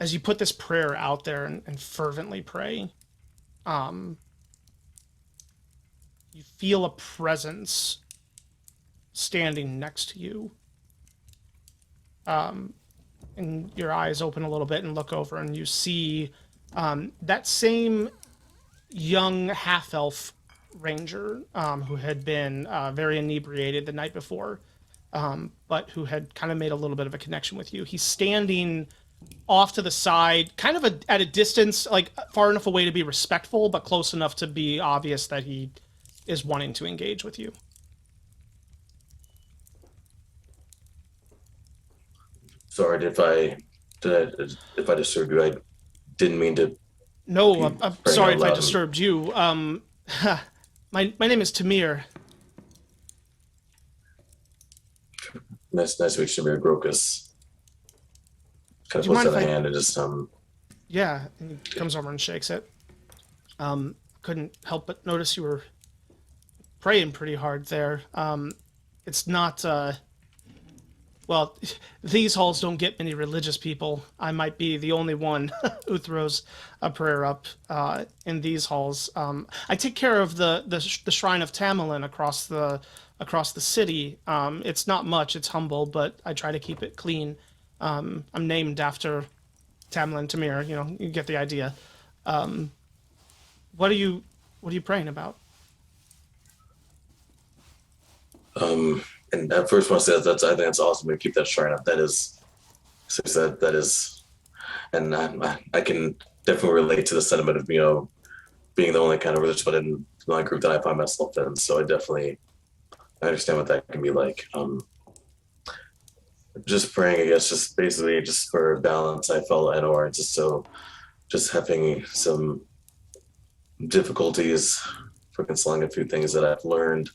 As you put this prayer out there and fervently pray, you feel a presence standing next to you. And your eyes open a little bit and look over, and you see That same young half-elf ranger who had been very inebriated the night before, but who had kind of made a little bit of a connection with you. He's standing off to the side, kind of at a distance, like far enough away to be respectful, but close enough to be obvious that he is wanting to engage with you. Sorry if I disturbed you. I didn't mean to. No, I'm praying sorry out if I loud. disturbed you. My name is Tamir. Nice to meet you, Grokus. Kind Do you of puts mind out a if I- hand and just Yeah, and he comes over and shakes it. Couldn't help but notice you were praying pretty hard there. It's not, well, these halls don't get many religious people. I might be the only one who throws a prayer up in these halls. I take care of the shrine of Tamerlane across the city. It's not much, it's humble, but I try to keep it clean. I'm named after Tamerlane Tamir, you get the idea. What are you praying about? and at first, I want to say I think that's awesome to keep that shrine up. That is, and I can definitely relate to the sentiment of being the only kind of religious one in my group that I find myself in. So I understand what that can be like. Just praying, I guess, just basically just for balance. I felt or just having some difficulties for consoling a few things that I've learned.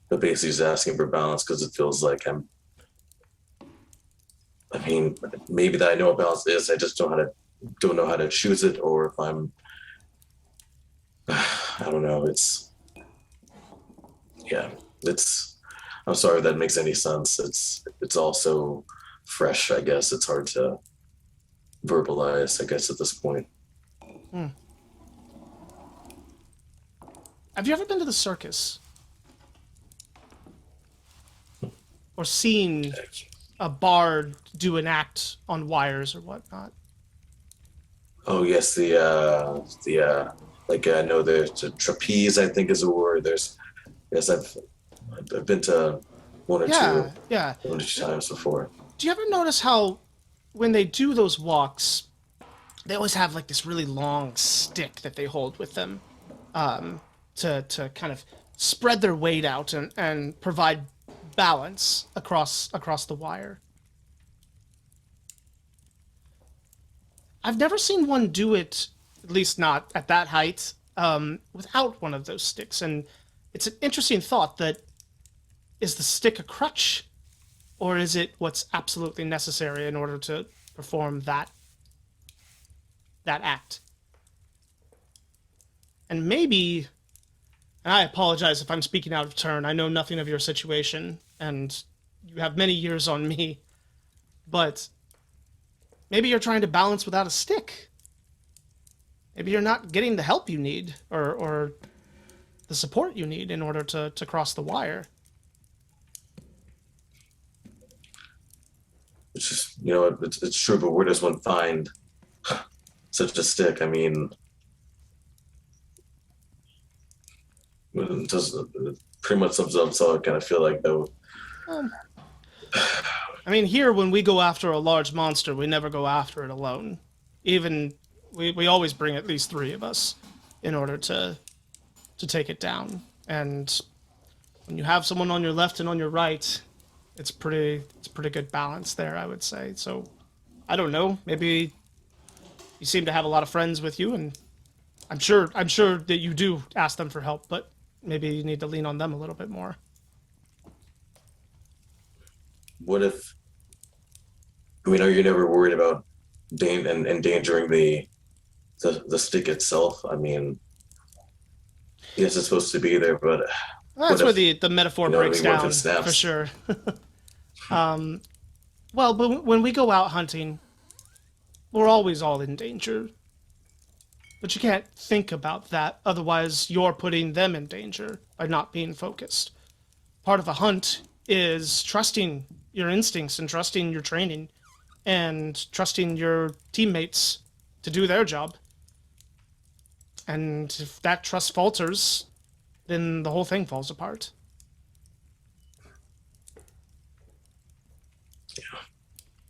But basically just asking for balance because it feels like maybe that I know what balance is. I just don't know how to choose it, or if I don't know. I'm sorry if that makes any sense. It's also fresh, I guess. It's hard to verbalize, I guess, at this point. Have you ever been to the circus? Or seen a bard do an act on wires or whatnot? Oh yes, I know there's a trapeze, I think is a word. I've been to one or two times before. Do you ever notice how when they do those walks, they always have like this really long stick that they hold with them to kind of spread their weight out and provide balance across the wire? I've never seen one do it, at least not at that height, without one of those sticks. And it's an interesting thought that, is the stick a crutch, or is it what's absolutely necessary in order to perform that act? And maybe, and I apologize if I'm speaking out of turn, I know nothing of your situation, and you have many years on me, but maybe you're trying to balance without a stick. Maybe you're not getting the help you need, or the support you need in order to cross the wire. It's just, it's true, but where does one find such a stick? I mean, it pretty much sums up, so I kind of feel like though. I mean, here when we go after a large monster, we never go after it alone. Even we always bring at least 3 of us in order to take it down. And when you have someone on your left and on your right, it's pretty good balance there, I would say. So I don't know, maybe you seem to have a lot of friends with you, and I'm sure that you do ask them for help, but maybe you need to lean on them a little bit more. What if, are you never worried about endangering the stick itself? I mean, yes, it's supposed to be there, but Well, that's where the metaphor breaks what if down, it snaps? for sure. Well, but when we go out hunting, we're always all in danger. But you can't think about that, otherwise you're putting them in danger by not being focused. Part of a hunt is trusting your instincts and trusting your training. and trusting your teammates to do their job. And if that trust falters, then the whole thing falls apart.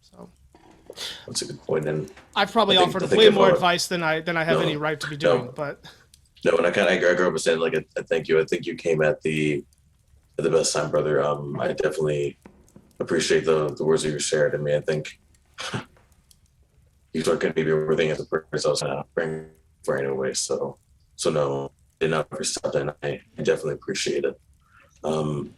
So That's a good point. And I've probably I think- offered I think way if more I- advice than I have No, any right to be doing, no. but no, and I grew up with saying like a thank you. I think you came at the best time, brother. I definitely appreciate the words that you shared. I mean, I think you took maybe everything as a person I was gonna bring for anyway. So no, did not overstep that. And I definitely appreciate it. Man,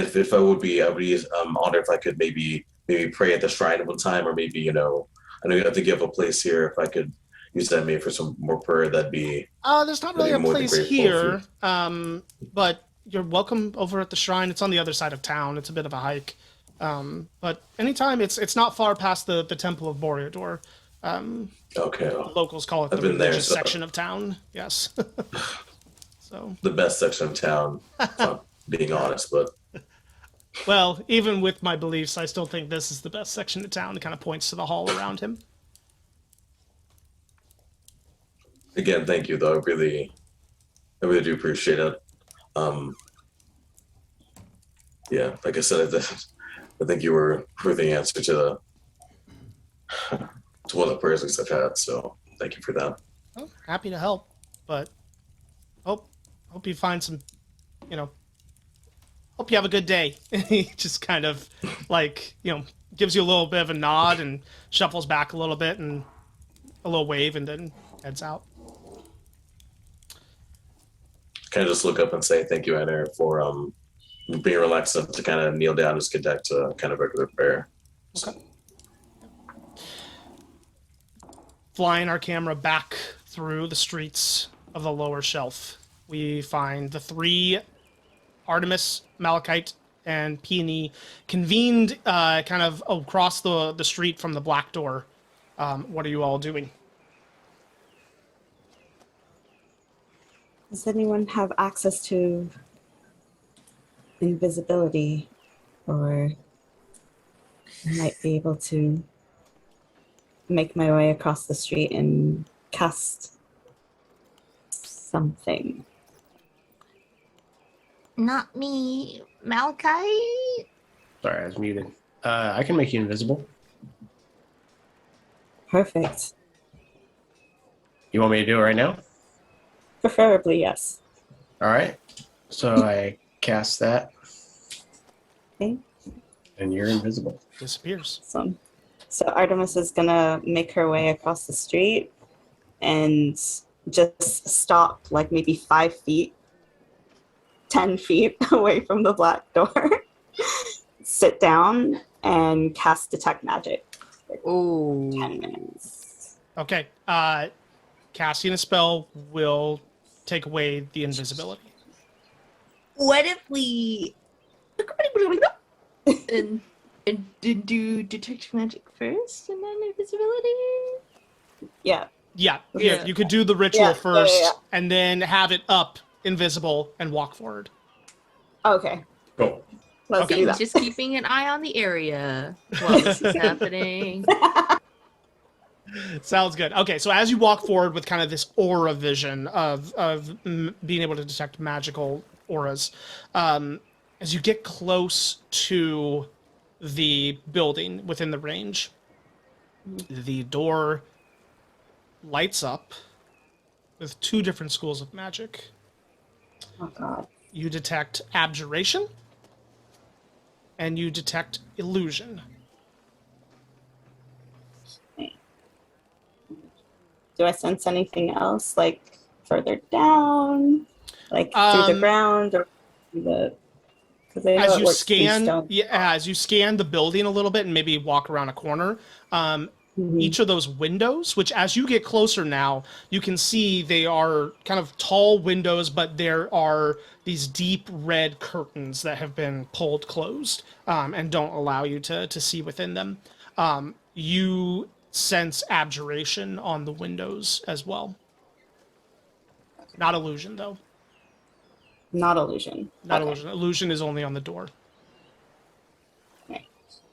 if I would be honored if I could maybe pray at the shrine one time, or maybe I know I think you have a place here. If I could use that maybe for some more prayer, that'd be. there's not really I'd a be more than place grateful here. But you're welcome over at the shrine. It's on the other side of town. It's a bit of a hike. But anytime, it's not far past the Temple of Boreador. Okay, Locals call it I've the been there, religious so- section of town. Yes. So, the best section of town. If I'm being honest, but well, even with my beliefs, I still think this is the best section of town. It kind of points to the hall around him. again, thank you though. I really do appreciate it. Yeah, like I said, I think you were the answer to one of the prayers I've had. So thank you for that. Well, happy to help, but hope you find some, hope you have a good day. He just kind of like, gives you a little bit of a nod and shuffles back a little bit and a little wave and then heads out. Kind of just look up and say thank you, Anna, for being relaxed enough to kind of kneel down and just get back to kind of regular prayer. Okay. Flying our camera back through the streets of the lower shelf, we find the three, Artemis, Malachite, and Peony, convened kind of across the street from the black door. What are you all doing? Does anyone have access to invisibility, or I might be able to make my way across the street and cast something? Not me, Malachi. Sorry, I was muted. I can make you invisible. Perfect. You want me to do it right now? Preferably, yes. All right. So I cast that, Okay. and you're invisible. Disappears. So Artemis is gonna make her way across the street and just stop like maybe 5 feet, 10 feet away from the black door, sit down and cast Detect Magic for Oh. 10 minutes. Okay. Casting a spell will take away the invisibility. What if we and do detect magic first and then invisibility? Yeah. Yeah, Yeah. you could do the ritual Yeah, first yeah. and then have it up, invisible, and walk forward. Okay. Cool. Let's Okay. do that. Just keeping an eye on the area while this is happening. Sounds good. Okay, so as you walk forward with kind of this aura vision of being able to detect magical auras, as you get close to the building within the range, the door lights up with two different schools of magic. Oh god. You detect abjuration and you detect illusion. Do I sense anything else, like further down, like through the ground, or through the? Because I know As it you works through scan, stone. as you scan the building a little bit and maybe walk around a corner, Mhm. each of those windows, which as you get closer now, you can see they are kind of tall windows, but there are these deep red curtains that have been pulled closed and don't allow you to see within them. You sense abjuration on the windows as well. Not illusion, though. Not illusion. Not Okay. illusion. Illusion is only on the door.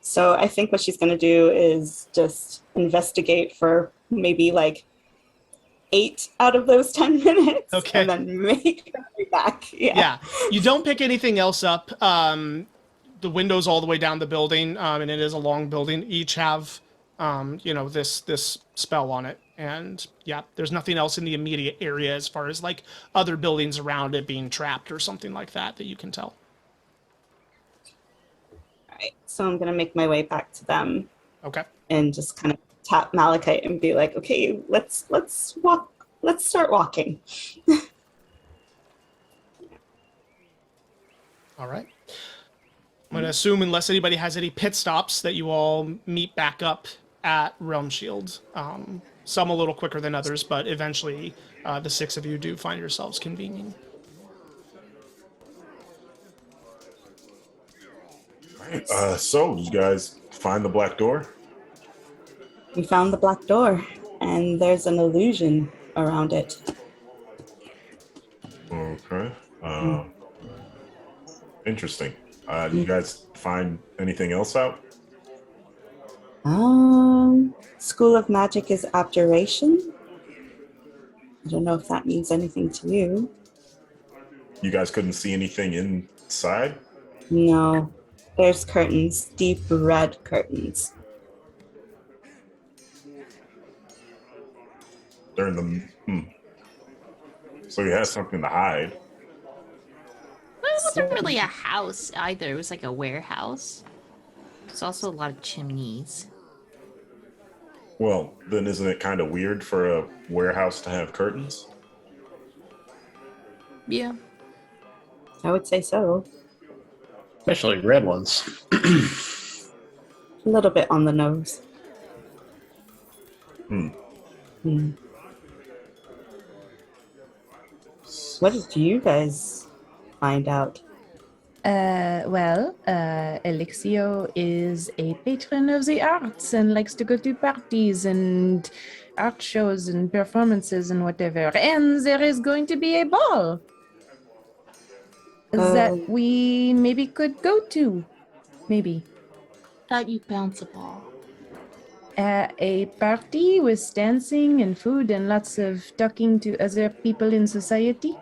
So I think what she's going to do is just investigate for maybe like 8 out of those 10 minutes. Okay. And then make her way back. Yeah. You don't pick anything else up. The windows all the way down the building, and it is a long building, each have, this spell on it. And yeah, there's nothing else in the immediate area as far as like other buildings around it being trapped or something like that you can tell. All right. So I'm going to make my way back to them. Okay. And just kind of tap Malachite and be like, okay, let's walk. Let's start walking. All right. I'm going to assume, unless anybody has any pit stops, that you all meet back up at Realm Shield. Some a little quicker than others, but eventually the 6 of you do find yourselves convening. All right. So, did you guys find the black door? We found the black door, and there's an illusion around it. Okay. Interesting. Did you guys find anything else out? School of Magic is abjuration. I don't know if that means anything to you. You guys couldn't see anything inside? No. There's curtains, deep red curtains. They're in the... So he has something to hide. Well, it wasn't really a house either. It was like a warehouse. There's also a lot of chimneys. Well, then isn't it kind of weird for a warehouse to have curtains? Yeah. I would say so. Especially red ones. A little bit on the nose. What did you guys find out? Elixio is a patron of the arts and likes to go to parties and art shows and performances and whatever. And there is going to be a ball that we maybe could go to. Maybe. Thought you bounce a ball. A party with dancing and food and lots of talking to other people in society.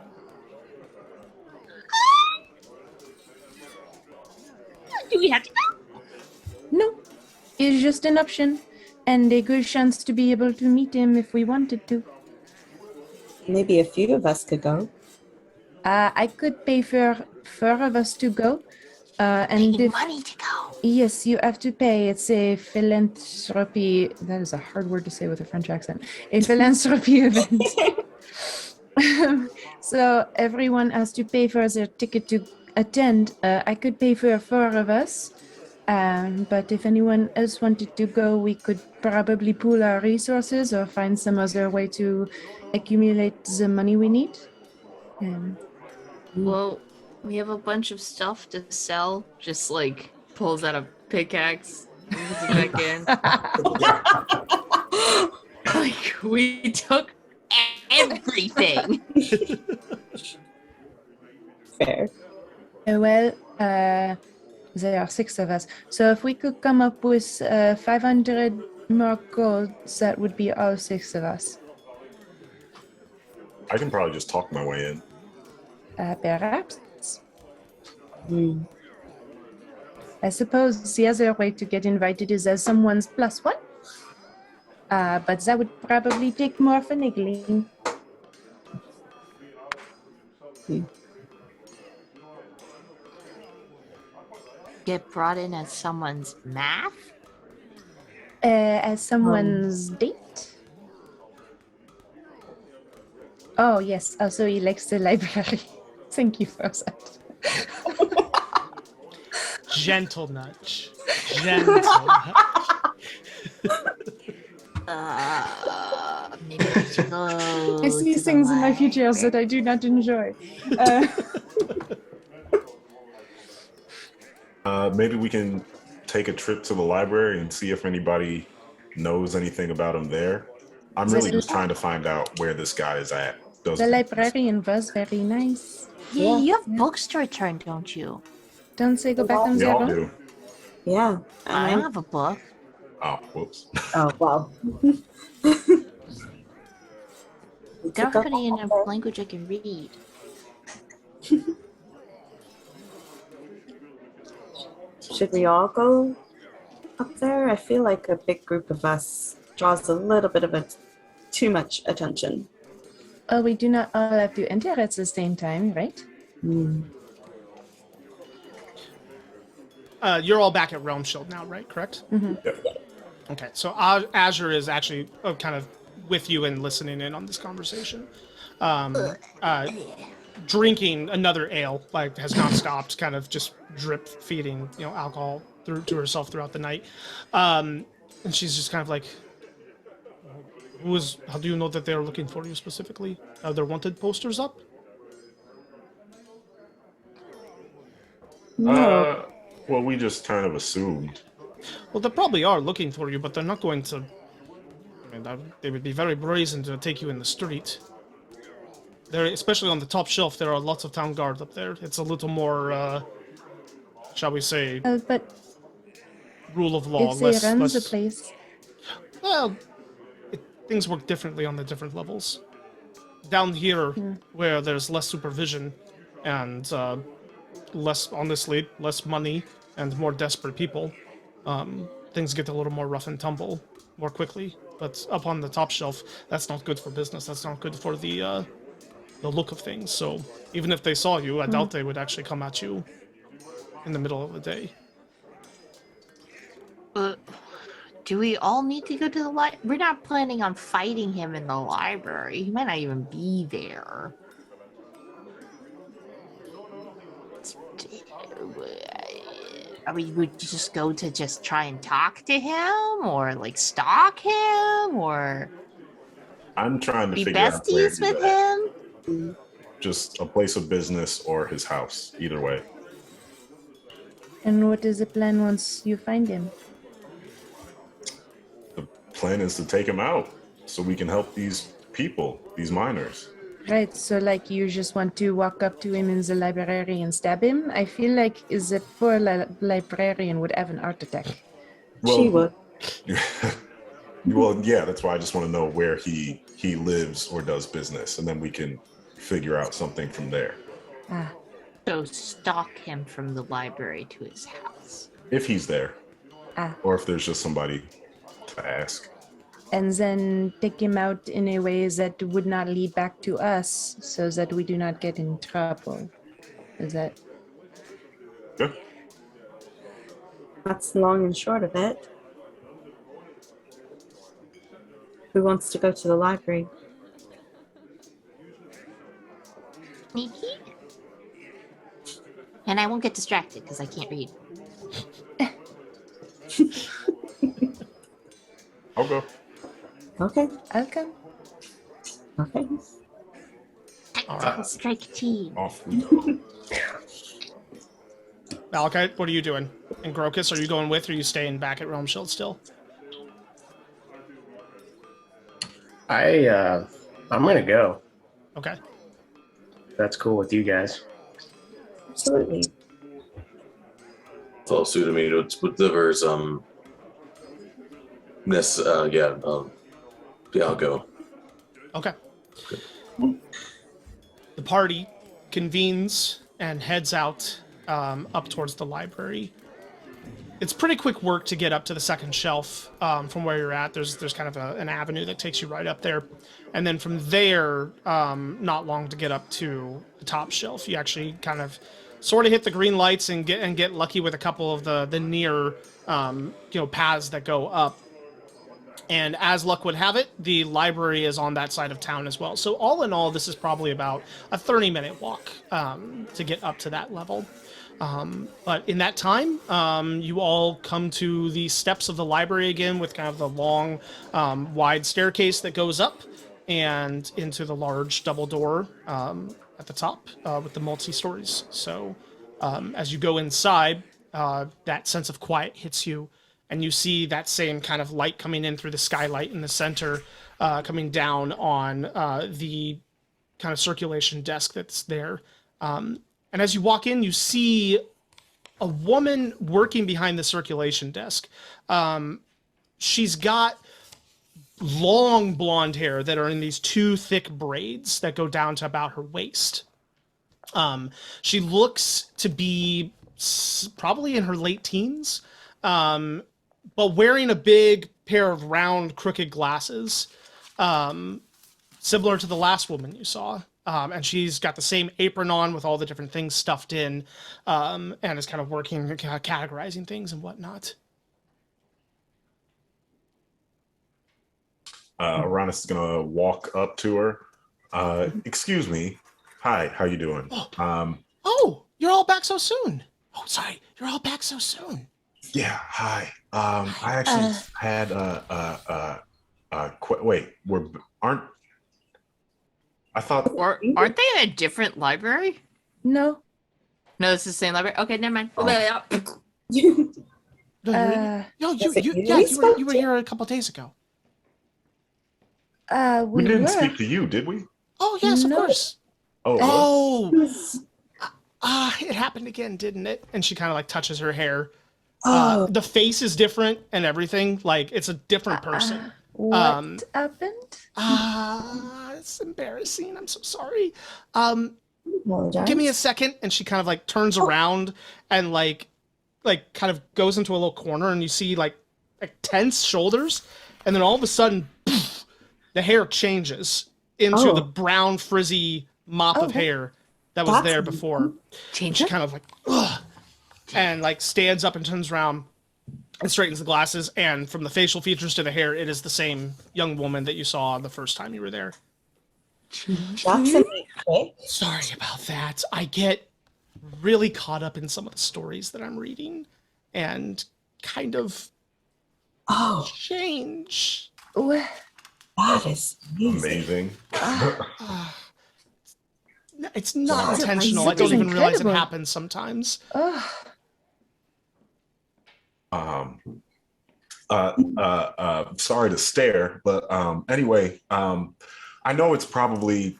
Do we have to go? No, it's just an option and a good chance to be able to meet him if we wanted to. Maybe a few of us could go. I could pay for 4 of us to go. And Pay if, money to go. yes, you have to pay. It's a philanthropy. That is a hard word to say with a French accent. A philanthropy event. So everyone has to pay for their ticket to attend. I could pay for 4 of us. But if anyone else wanted to go, we could probably pool our resources or find some other way to accumulate the money we need. Well, we have a bunch of stuff to sell. Just like pulls out a pickaxe, moves it back in. Like we took everything. Fair. There are 6 of us. So if we could come up with 500 more gold, that would be all 6 of us. I can probably just talk my way in. Perhaps. I suppose the other way to get invited is as someone's +1. But that would probably take more finagling. Get brought in as someone's math? As someone's date? Oh, yes. Also, he likes the library. Thank you for that. Gentle nudge. Gentle nudge. Maybe we should go. I see things in my future that I do not enjoy. Maybe we can take a trip to the library and see if anybody knows anything about him there. I'm really just trying to find out where this guy is at. The librarian was very nice. Yeah, you have books to return, don't you? Don't say go back on We all zero. do. Yeah. I I'm- have a book. Oh, whoops. Oh, wow. Definitely in a language I can read. Should we all go up there? I feel like a big group of us draws a little bit of too much attention. Oh, we do not all have to enter at the same time, right? You're all back at Realm Shield now, right? Correct? Okay, so Azure is actually kind of with you and listening in on this conversation. Drinking another ale, like has not stopped, kind of just drip feeding, alcohol through to herself throughout the night. And she's just kind of like, how do you know that they're looking for you specifically? Are there wanted posters up? No. Well, we just kind of assumed. Well, they probably are looking for you, but they're not going to. I mean, they would be very brazen to take you in the street. There, especially on the top shelf, there are lots of town guards up there. It's a little more, shall we say, But rule of law. if they run the place, Well, things work differently on the different levels. Down here, where there's less supervision and less, honestly, less money and more desperate people, things get a little more rough and tumble more quickly. But up on the top shelf, that's not good for business. That's not good for the look of things. So even if they saw you, I doubt they would actually come at you in the middle of the day. Do we all need to go to the library? We're not planning on fighting him in the library. He might not even be there. Are we would just go to just try and talk to him, or like stalk him, or I'm trying to be figure out where besties he's with at. him? Just a place of business or his house, either way. and what is the plan once you find him? The plan is to take him out so we can help these people, these miners. Right, so like you just want to walk up to him in the library and stab him? I feel like is that poor librarian would have an heart attack. She would. Well, yeah, that's why I just want to know where he lives or does business, and then we can figure out something from there. So stalk him from the library to his house. If he's there. Ah. Or if there's just somebody to ask. And then take him out in a way that would not lead back to us so that we do not get in trouble. Is that Yeah. That's the long and short of it. Who wants to go to the library? Sneaky. And I won't get distracted because I can't read. I'll go. Okay. I'll come? Okay. Tactical strike team. Off we go. Malachite, what are you doing? And Grokus, are you going with, or are you staying back at Realm Shield still? I'm gonna go. Okay. That's cool with you guys. Absolutely. Follow suit. I mean, whatever's yeah, I'll go. Okay. The party convenes and heads out up towards the library. It's pretty quick work to get up to the second shelf from where you're at. There's kind of an avenue that takes you right up there. And then from there, not long to get up to the top shelf. You actually kind of sort of hit the green lights and get lucky with a couple of the near paths that go up. And as luck would have it, the library is on that side of town as well. So all in all, this is probably about a 30-minute walk to get up to that level. But in that time, you all come to the steps of the library again with kind of the long, wide staircase that goes up and into the large double door at the top with the multi-stories. So as you go inside, that sense of quiet hits you, and you see that same kind of light coming in through the skylight in the center, coming down on the kind of circulation desk that's there. And as you walk in, you see a woman working behind the circulation desk. She's got long blonde hair that are in these two thick braids that go down to about her waist. She looks to be probably in her late teens, but wearing a big pair of round, crooked glasses, similar to the last woman you saw. And she's got the same apron on with all the different things stuffed in, and is kind of working, categorizing things and whatnot. Aranis is gonna walk up to her. Excuse me. Hi, how you doing? Oh, you're all back so soon. Oh, sorry, you're all back so soon. Yeah, hi. I actually had wait, I thought Or aren't they in a different library? No. No, it's the same library. Okay, never mind. Oh. No, Was it you we you spoke were to? here a couple days ago. we didn't were. speak to you, did we? Oh, yes, of No. course. Oh, Oh, it happened again, didn't it? And she kind of like touches her hair. Oh, The face is different and everything. Like, it's a different person. What happened? It's embarrassing. I'm so sorry. apologize. Give me a second. And she kind of like turns around and like kind of goes into a little corner, and you see like tense shoulders, and then all of a sudden, poof, the hair changes into Oh. the brown frizzy mop Oh, of hair that was that's there before. And Change she it. kind of like, ugh, and like stands up and turns around and straightens the glasses. And from the facial features to the hair, it is the same young woman that you saw the first time you were there. That's a neat trick. Sorry about that. I get really caught up in some of the stories that I'm reading and kind of Oh, change. Wha- that is amazing. amazing. It's not Wow. intentional. I That don't is even realize it incredible. happens sometimes. Ugh. Sorry to stare, but anyway, I know it's probably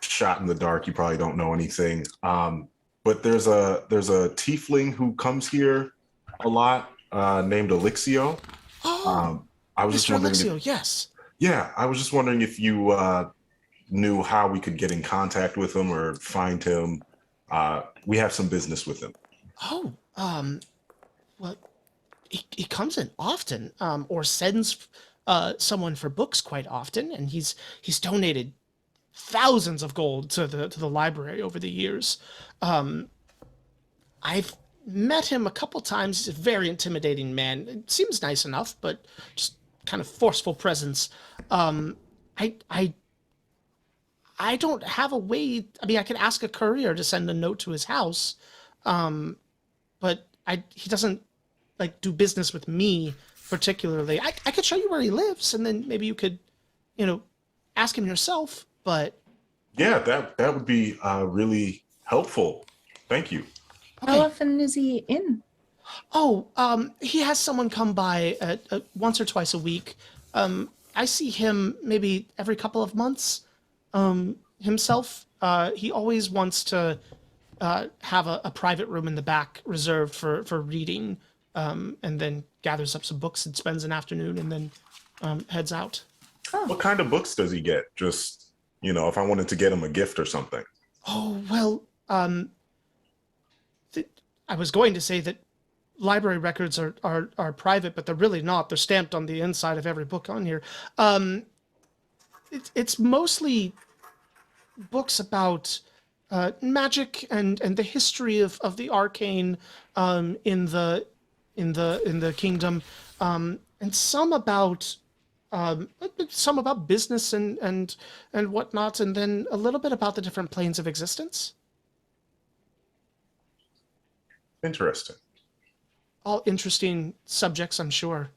shot in the dark. You probably don't know anything. But there's a tiefling who comes here a lot, named Elixio. Oh, I was just Mr. wondering. Elixio, yes. Yeah, I was just wondering if you knew how we could get in contact with him or find him. We have some business with him. Oh, well, he comes in often, or sends someone for books quite often, and he's donated thousands of gold to the library over the years. I've met him a couple times. He's a very intimidating man. It seems nice enough, but just kind of forceful presence. I don't have a way. I mean, I could ask a courier to send a note to his house, but he doesn't like do business with me particularly. I could show you where he lives, and then maybe you could, ask him yourself. But Yeah, that would be really helpful. Thank you. How often is he in? Oh, he has someone come by once or twice a week. I see him maybe every couple of months. Himself, he always wants to have a private room in the back reserved for reading, and then gathers up some books and spends an afternoon and then heads out. What kind of books does he get? Just, if I wanted to get him a gift or something. Oh, well, I was going to say that library records are private, but they're really not. They're stamped on the inside of every book on here. It's mostly books about magic and the history of the arcane in the kingdom, and some about business and whatnot, and then a little bit about the different planes of existence. Interesting. All interesting subjects, I'm sure.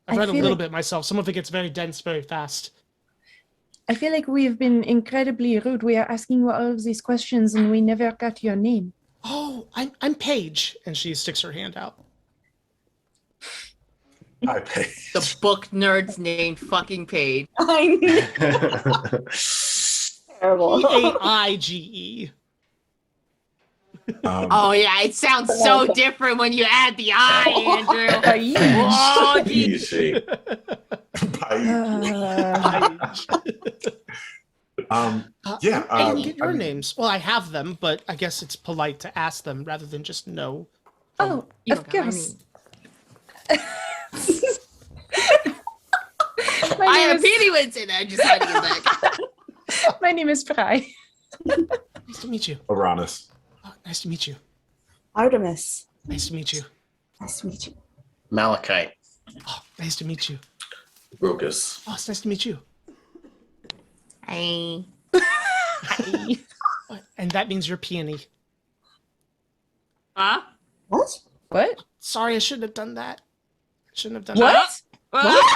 I've I read a feel little like- bit myself. Some of it gets very dense very fast. I feel like we have been incredibly rude. We are asking all of these questions and we never got your name. Oh, I'm Paige, and she sticks her hand out. I pay. The book nerd's named fucking Paige. I know. Terrible. Paige. Oh yeah, it sounds so different when you add the I, Andrew. Oh, geez. Easy. Yeah. I can get your I mean, names. Well, I have them, but I guess it's polite to ask them rather than just know. Oh, You of don't got my course. name. My I name am is- Petey Winston. I just had to get back. My name is Fry. Nice to meet you. Uranus. Oh, nice to meet you. Artemis. Nice to meet you. Nice to meet you. Malachite. Oh, nice to meet you. Brocus. Oh, it's nice to meet you. Hey. And that means you're Peony. Huh? What? What? Sorry, I shouldn't have done that. I shouldn't have done What? that.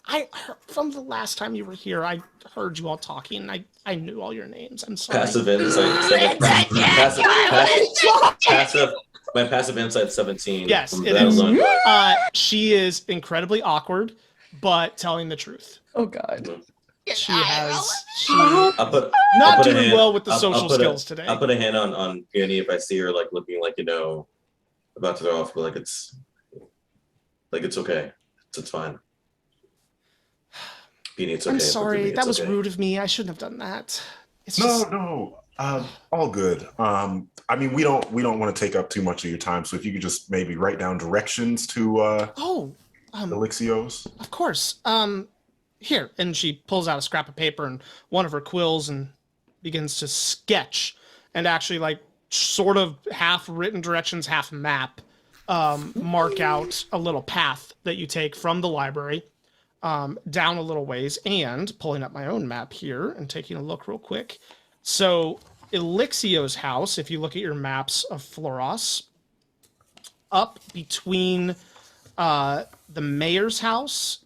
I heard, from the last time you were here, I heard you all talking. And I knew all your names. I'm sorry. Passive insight. Passive. My passive insight 17. Yes, From it that is. alone, She is incredibly awkward, but telling the truth. Oh God. She has I'll put not I'll put a doing hand- well with the I'll social put skills today. I'll put a hand on Peony if I see her like looking like about to throw off, but like it's okay. It's fine. Peony, it's okay. I'm Forgive sorry. me, That it's was okay. rude of me. I shouldn't have done that. It's just, No. All good. I mean, we don't want to take up too much of your time. So if you could just maybe write down directions to Elixios. Of course. Here, and she pulls out a scrap of paper and one of her quills and begins to sketch and actually like sort of half written directions, half map, mark out a little path that you take from the library down a little ways, and pulling up my own map here and taking a look real quick. So Elixio's house, if you look at your maps of Floros, up between the mayor's house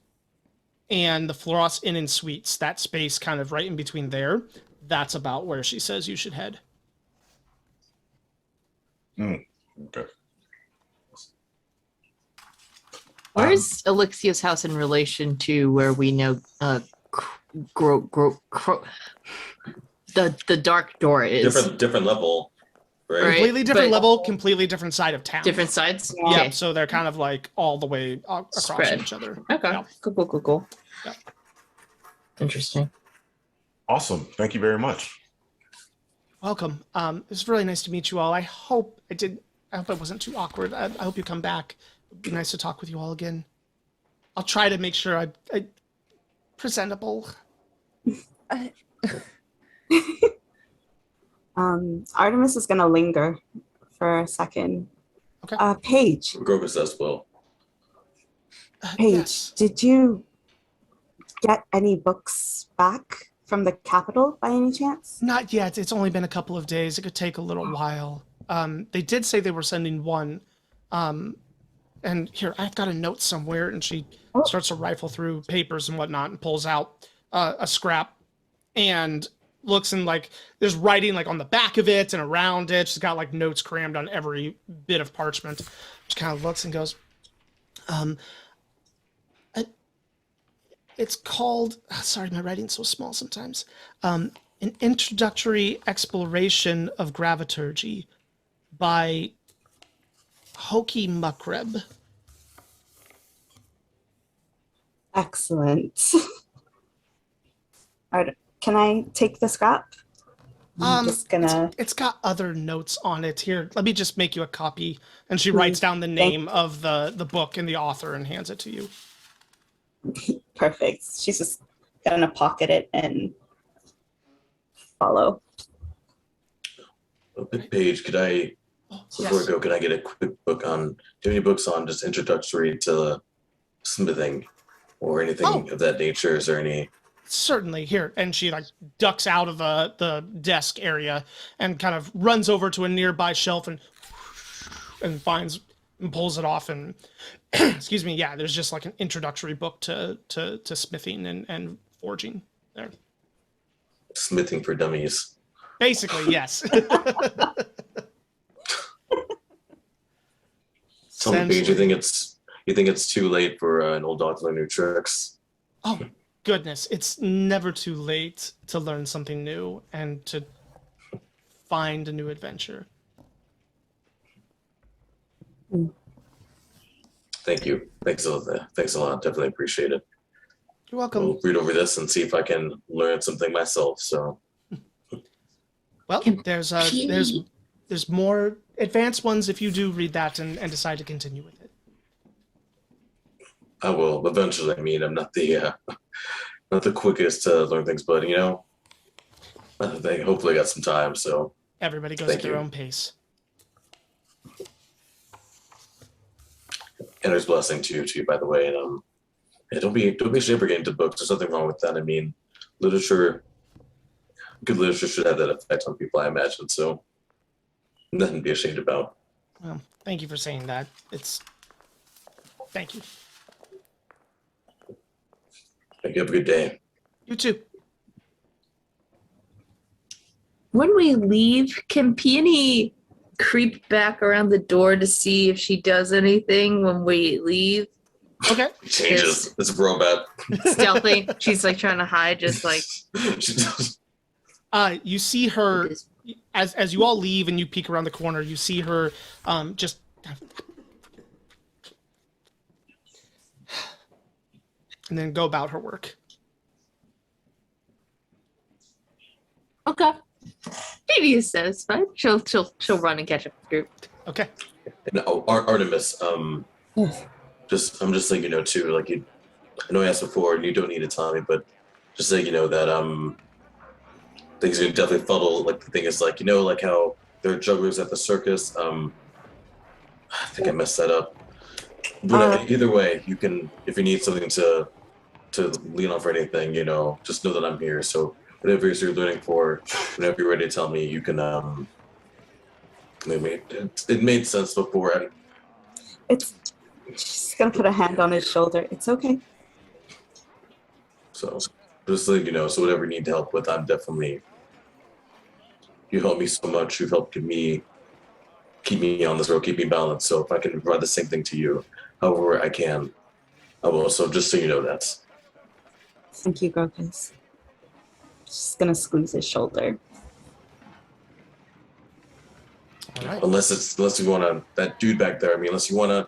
and the Floros Inn and Suites, that space kind of right in between there, that's about where she says you should head. Okay. Where's Elixio's house in relation to where we know the dark door is? Different level, right? Right. Completely different but- level, completely different side of town. Different sides? Yeah. Yeah, Okay. so they're kind of like all the way across from Spread. each other. Okay. Yeah. Cool. Yeah. Interesting. Awesome. Thank you very much. Welcome. It's really nice to meet you all. I hope it wasn't too awkward. I hope you come back. It'd be nice to talk with you all again. I'll try to make sure I presentable. Artemis is gonna linger for a second. Okay. Paige. Brocus as well. Paige, Yes. did you get any books back from the capital by any chance? Not yet. It's only been a couple of days. It could take a little while. They did say they were sending one. And here, I've got a note somewhere, and she starts to rifle through papers and whatnot and pulls out a scrap and looks, and like there's writing like on the back of it and around it. She's got like notes crammed on every bit of parchment. She kind of looks and goes, it's called, sorry, my writing's so small sometimes. An Introductory Exploration of Graviturgy by Hoki Mukreb. Excellent. All right, can I take the scrap? I'm just gonna. It's got other notes on it. Here, let me just make you a copy. And she writes down the name of the book and the author and hands it to you. Perfect. She's just gonna pocket it and follow. Paige, could I, before Yes. we go, can I get a quick book on, do you have any books on just introductory to smithing or anything of that nature? Is there any? Certainly, here. And she like ducks out of the desk area and kind of runs over to a nearby shelf and finds and pulls it off, and excuse me, yeah, there's just like an introductory book to smithing and forging there. Smithing for dummies. Basically, yes. Tell me, Paige, you think it's too late for an old dog to learn new tricks? Oh, goodness. It's never too late to learn something new and to find a new adventure. Thank you. Thanks a lot. Thanks a lot. Definitely appreciate it. You're welcome. I'll read over this and see if I can learn something myself. So, Well, there's more advanced ones if you do read that and decide to continue with it. I will eventually. I mean, I'm not the quickest to learn things, but you know, I think hopefully I got some time. So Everybody goes Thank at their you. own pace. and there's blessing to you, by the way. And yeah, don't be ashamed for getting into books. There's nothing wrong with that. I mean, literature, good literature should have that effect on people, I imagine. So nothing to be ashamed about. Well, thank you for saying that. Thank you. Thank you. Have a good day. You too. When we leave, can Peony creep back around the door to see if she does anything when we leave? Okay. Changes. It's a robot. Stealthy. She's like trying to hide, just like She does. You see her as you all leave and you peek around the corner. You see her just and then go about her work. okay. Peony is satisfied. She'll run and catch up with the group. Okay. And Artemis, I'm just letting you know too, like I know I asked before and you don't need to tell me, but just letting you know that things are definitely fuddle. Like the thing is like, you know, like how there are jugglers at the circus. I think I messed that up. But either way, you can, if you need something to lean on for anything, you know, just know that I'm here. So whatever you're learning for, whenever you're ready to tell me, you can it made sense before. She's gonna put a hand on his shoulder. It's okay. So just so you know, so whatever you need help with, I'm definitely, you help me so much. You've helped keep me on this road, keep me balanced. So if I can provide the same thing to you, however I can, I will. So just so you know that. Thank you, Grokus. Just gonna squeeze his shoulder. All right. Unless you wanna, that dude back there, if you wanna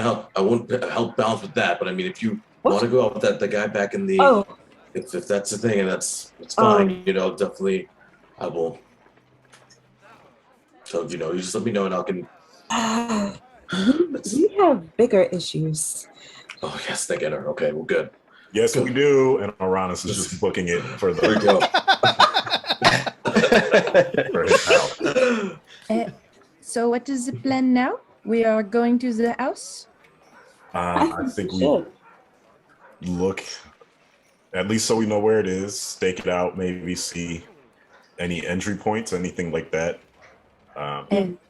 help, I won't help balance with that. But I mean, if you want to go out with the guy back in the, if that's the thing, and it's fine, you know, definitely, I will. So you know, you just let me know, and I can. We have bigger issues. Oh yes, thank you. Okay, well, good. Yes, we do. And Uranus is just booking it for There we the go. for his house. So what is the plan now? We are going to the house? I think we look, at least so we know where it is, stake it out, maybe see any entry points, anything like that.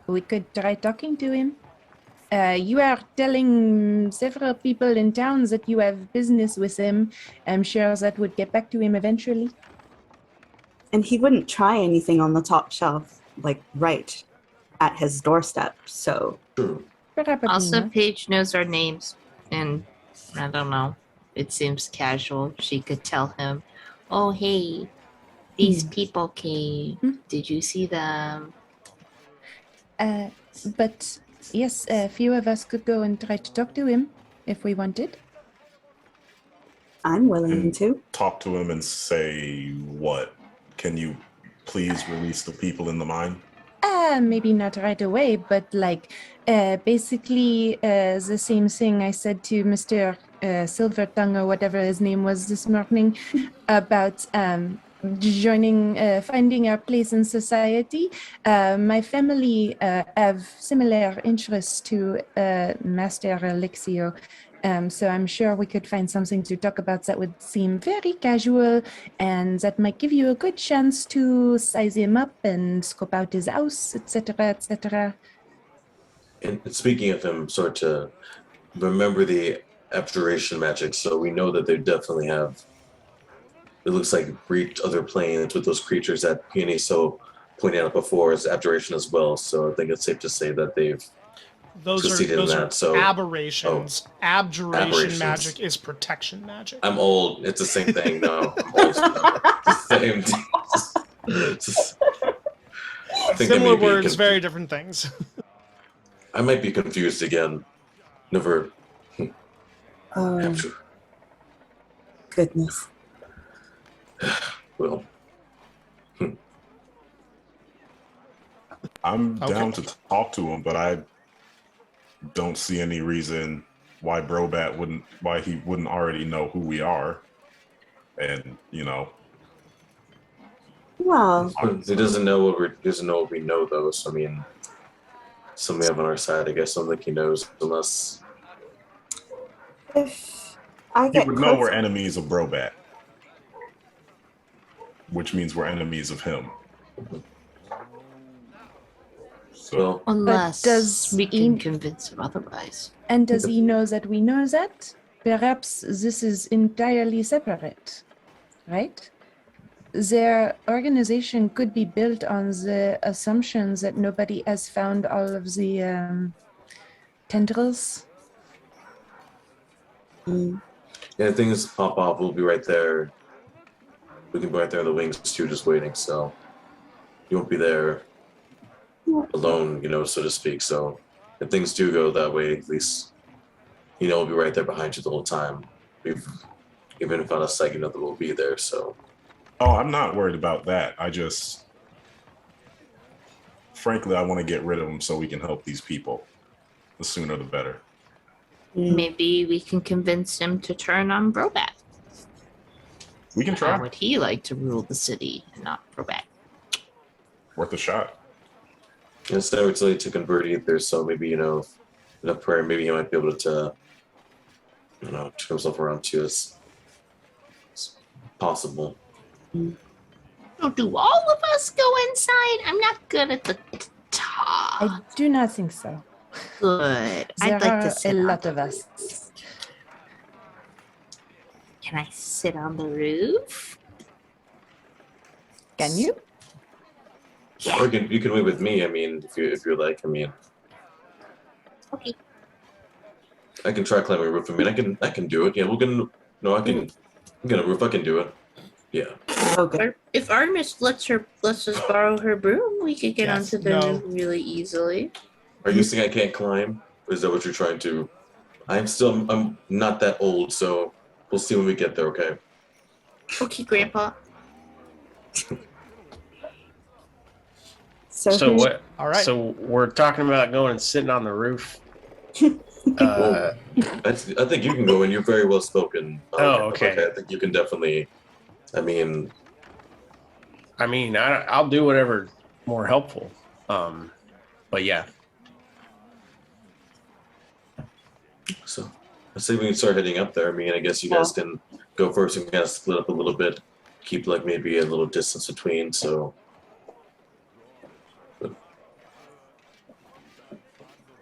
We could try talking to him. You are telling several people in town that you have business with him. I'm sure that would get back to him eventually. And he wouldn't try anything on the top shelf, like right at his doorstep. So True. Probably Also, not. Paige knows our names, and I don't know. It seems casual. She could tell him, "Oh, hey, these people came. Did you see them?" But yes, a few of us could go and try to talk to him if we wanted. I'm willing to. Talk to him and say, what? Can you please release the people in the mine? Maybe not right away, but like basically the same thing I said to Mr. Silver Tongue or whatever his name was this morning about joining, finding our place in society. My family have similar interests to Master Elixio. So I'm sure we could find something to talk about that would seem very casual and that might give you a good chance to size him up and scope out his house, etc., etc. And speaking of him, sort to remember the abjuration magic, so we know that they definitely have. It looks like reached other planes with those creatures that Peony so pointed out before as abjuration as well. So I think it's safe to say that they've. Those succeeded in are that, so- aberrations. Abjuration Aberrations. magic is protection magic. I'm old. It's the same thing. No, I'm old. It's the same thing. think I Similar may be words, very different things. I might be confused again. Never Oh, capture. goodness. Well, I'm Okay. down to talk to him, but I don't see any reason why why he wouldn't already know who we are. And, you know, Well, he doesn't know what we know though. So I mean, something we have on our side. I guess I don't think he knows unless. if I he get would know close, we're enemies of Brobat, which means we're enemies of him. So, Well, Unless does we can Ian- convince him otherwise. And does he know that we know that? Perhaps this is entirely separate, right? Their organization could be built on the assumptions that nobody has found all of the tendrils. yeah, things pop off. We'll be right there. We can be right there in the wings too, just waiting. So you won't be there alone, so to speak. So if things do go that way, at least we'll be right there behind you the whole time. Even if on a second, that we'll be there. So oh, I'm not worried about that. Frankly, I want to get rid of him so we can help these people. The sooner the better. Maybe we can convince him to turn on Brobat. We can How try. would he like to rule the city and not Brobat? Worth a shot. it's never too late to convert either. So maybe enough prayer, maybe he might be able to turn himself around too. It's possible. So do all of us go inside? I'm not good at the I top. do not think so. Good. There I'd like are to a sit on lot the of us. roof. Can I sit on the roof? Can you? Yeah. Or you can wait with me. I mean, if you're like, I mean, Okay. I can try climbing a roof. I mean, I can do it. Yeah, we're gonna. No, I can. I'm gonna roof. I can do it. Yeah. okay. Or if Artemis lets us borrow her broom, we could get Yes, onto the no. roof really easily. Are you saying I can't climb? Is that what you're trying to? I'm not that old, so we'll see when we get there. Okay. Okay, Grandpa. So, So who's- what? All right. So we're talking about going and sitting on the roof. Well, I think you can go in. You're very well spoken. Okay. I think you can definitely. I mean, I'll do whatever more helpful. But yeah. so I say we can start heading up there. I mean, I guess you guys can go first and kind of split up a little bit, keep like maybe a little distance between. So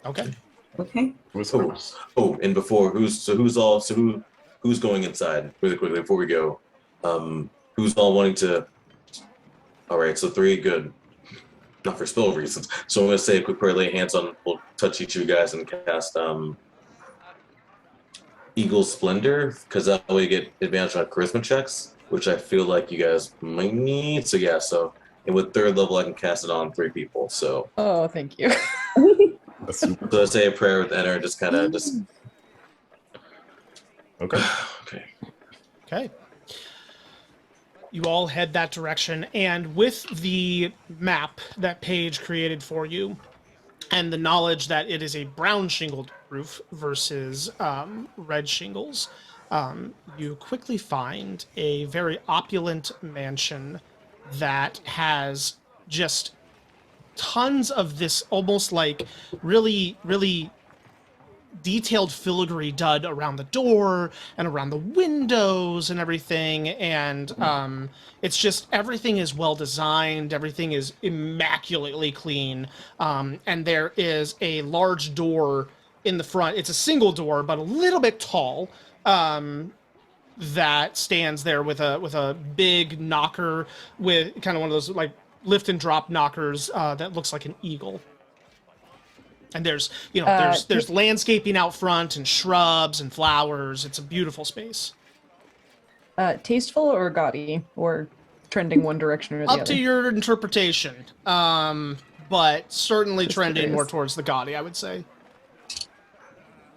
Okay. okay. oh, and before who's going inside really quickly before we go? Who's all wanting to? All right, so 3, good. Not for spell reasons. So I'm gonna say a quick prayer, lay hands on. We'll touch each of you guys and cast Eagle Splendor, because that way you get advantage on charisma checks, which I feel like you guys might need. So yeah, and with 3rd level, I can cast it on 3 people. So Oh, thank you. That's super. I say a prayer with enter, just kind of Okay. okay. Okay. You all head that direction, and with the map that Paige created for you, and the knowledge that it is a brown shingled roof versus red shingles, you quickly find a very opulent mansion that has just tons of this almost like really, really detailed filigree done around the door and around the windows and everything, and it's just everything is well designed, everything is immaculately clean, and there is a large door in the front. It's a single door but a little bit tall, that stands there with a big knocker, with kind of one of those like lift and drop knockers, that looks like an eagle. And there's there's landscaping out front and shrubs and flowers. It's a beautiful space. Tasteful or gaudy or trending one direction or the other? Up to your interpretation. But certainly Just trending curious. more towards the gaudy, I would say.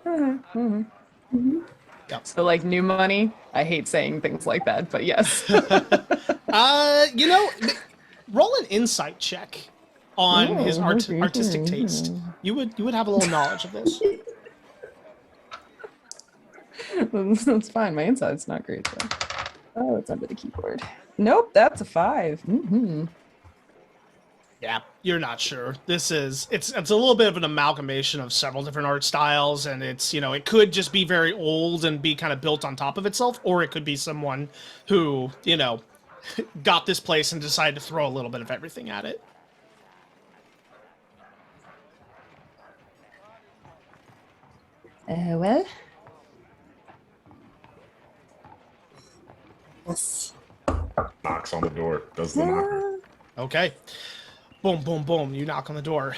Yep. So like new money. I hate saying things like that, but yes. Roll an insight check on his artistic taste. You would have a little knowledge of this. That's fine. My inside's not great though. Oh, it's under the keyboard. Nope, that's a 5. Yeah, you're not sure. It's a little bit of an amalgamation of several different art styles, and it could just be very old and be kind of built on top of itself, or it could be someone who, got this place and decided to throw a little bit of everything at it. Well, Yes. Knocks on the door. Does the knocker. Okay. Boom, boom, boom. You knock on the door.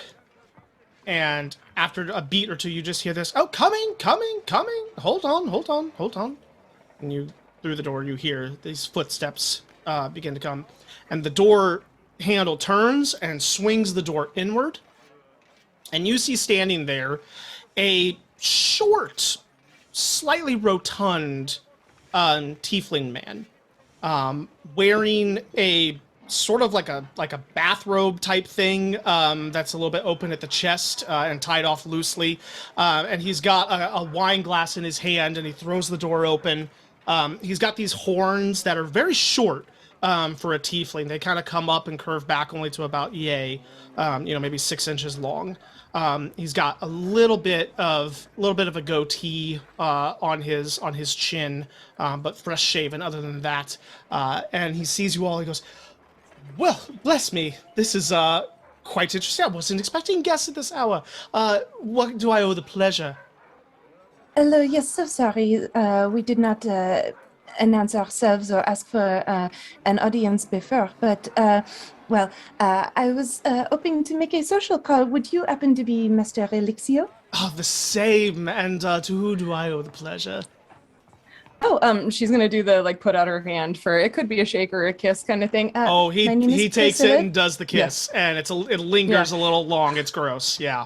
And after a beat or two, you just hear this, "Oh, coming, coming, coming. Hold on, hold on, hold on." And through the door, you hear these footsteps begin to come. And the door handle turns and swings the door inward. And you see standing there a short, slightly rotund tiefling man, wearing a sort of like a bathrobe type thing that's a little bit open at the chest and tied off loosely. And he's got a wine glass in his hand, and he throws the door open. He's got these horns that are very short for a tiefling. They kind of come up and curve back only to about maybe 6 inches long. He's got a little bit of a goatee on his chin, but fresh shaven. Other than that, and he sees you all. He goes, "Well, bless me. This is quite interesting. I wasn't expecting guests at this hour. What do I owe the pleasure?" hello. Yes, so sorry. We did not announce ourselves or ask for an audience before, but I was hoping to make a social call. Would you happen to be Mr. Elixio? Oh, the same. And to who do I owe the pleasure? Oh, she's gonna do the put out her hand for it. Could be a shake or a kiss kind of thing. He my name is takes Priscilla. it and does the kiss, and it lingers a little long. It's gross. Yeah.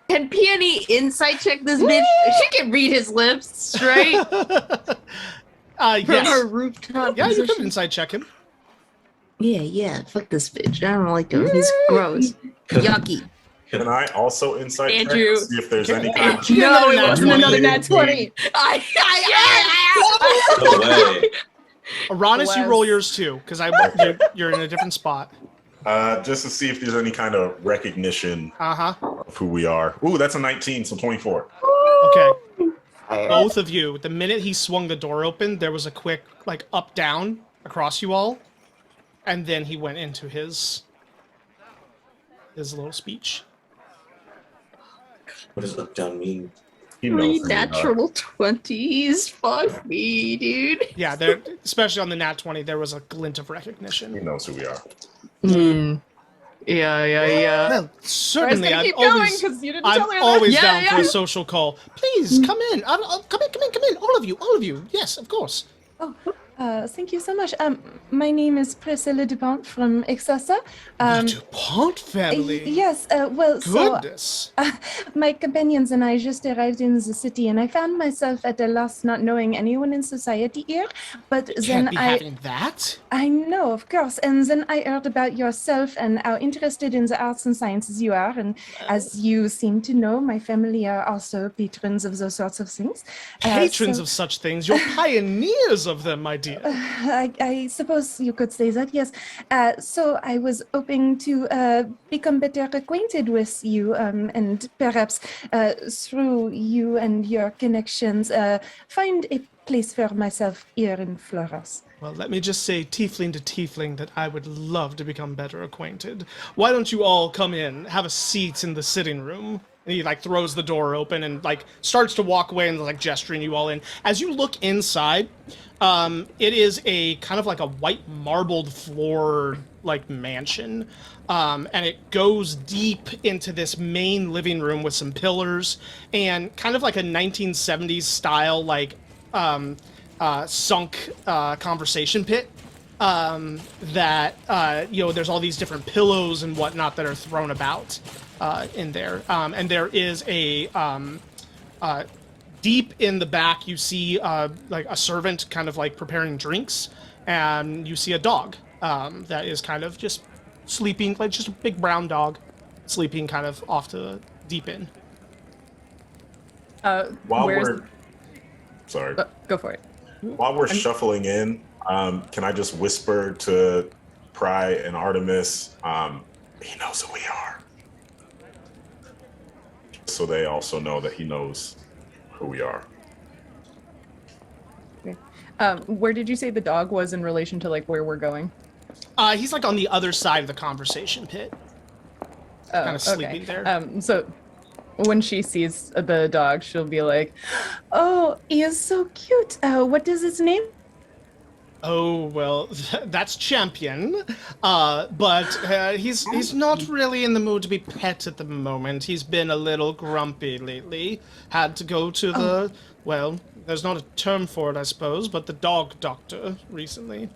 Can Peony insight check this bitch? She can read his lips straight from Yes. her rooftop Yeah, you position. can inside check him. Yeah, fuck this bitch. I don't like him. He's gross. Yucky. Can I also insight check Andrew. to see if there's any Okay. kind of No, it Nat wasn't 20. another nat 20. No way. Aranis, you Bless. roll yours too, because you're in a different spot. just to see if there's any kind of recognition Uh-huh. of who we are. Ooh, that's a 19, so 24. Okay. Fire. Both of you, the minute he swung the door open, there was a quick, up-down across you all. And then he went into his little speech. What does up down mean? He knows Three who we are. natural 20s. Fuck me, dude. Yeah, there, especially on the nat 20, there was a glint of He recognition. knows who we are. Yeah. Well, certainly, Keep I've going always, because you didn't I'm tell her that. always Yeah, down for yeah. a social call. Please, come in. Come in. All of you. Yes, of course. Thank you so much. My name is Priscilla Dupont from Exassa. The DuPont family. Yes, so Goodness. my companions and I just arrived in the city, and I found myself at a loss, not knowing anyone in society here. But Can't then be having that. I know, of course. And then I heard about yourself and how interested in the arts and sciences you are. And as you seem to know, my family are also patrons of those sorts of things. Patrons so- of such things. You're pioneers of them, my dear. I suppose you could say that, yes. So I was hoping to become better acquainted with you and perhaps through you and your connections, find a place for myself here in Flores. Well, let me just say, tiefling to tiefling, that I would love to become better acquainted. Why don't you all come in, have a seat in the sitting room? And he throws the door open and starts to walk away and gesturing you all in. As you look inside, it is a kind of a white marbled floor mansion. And it goes deep into this main living room with some pillars and kind of a 1970s style sunk conversation pit that there's all these different pillows and whatnot that are thrown about in there, and there is a deep in the back you see like a servant kind of like preparing drinks, and you see a dog that is kind of just sleeping, like just a big brown dog sleeping kind of off to the deep end. While where's we're sorry, go for it. while we're shuffling in, can I just whisper to Pry and Artemis? He knows who we are, so they also know that he knows who we are. Where did you say the dog was in relation to like where we're going? He's like on the other side of the conversation pit, kind of sleeping there. So when she sees the dog, she'll be like, "Oh, he is so cute. What is his name?" Oh, well, that's Champion, but he's not really in the mood to be pet at the moment. He's been a little grumpy lately. Had to go to the, well, there's not a term for it, I suppose, but the dog doctor recently.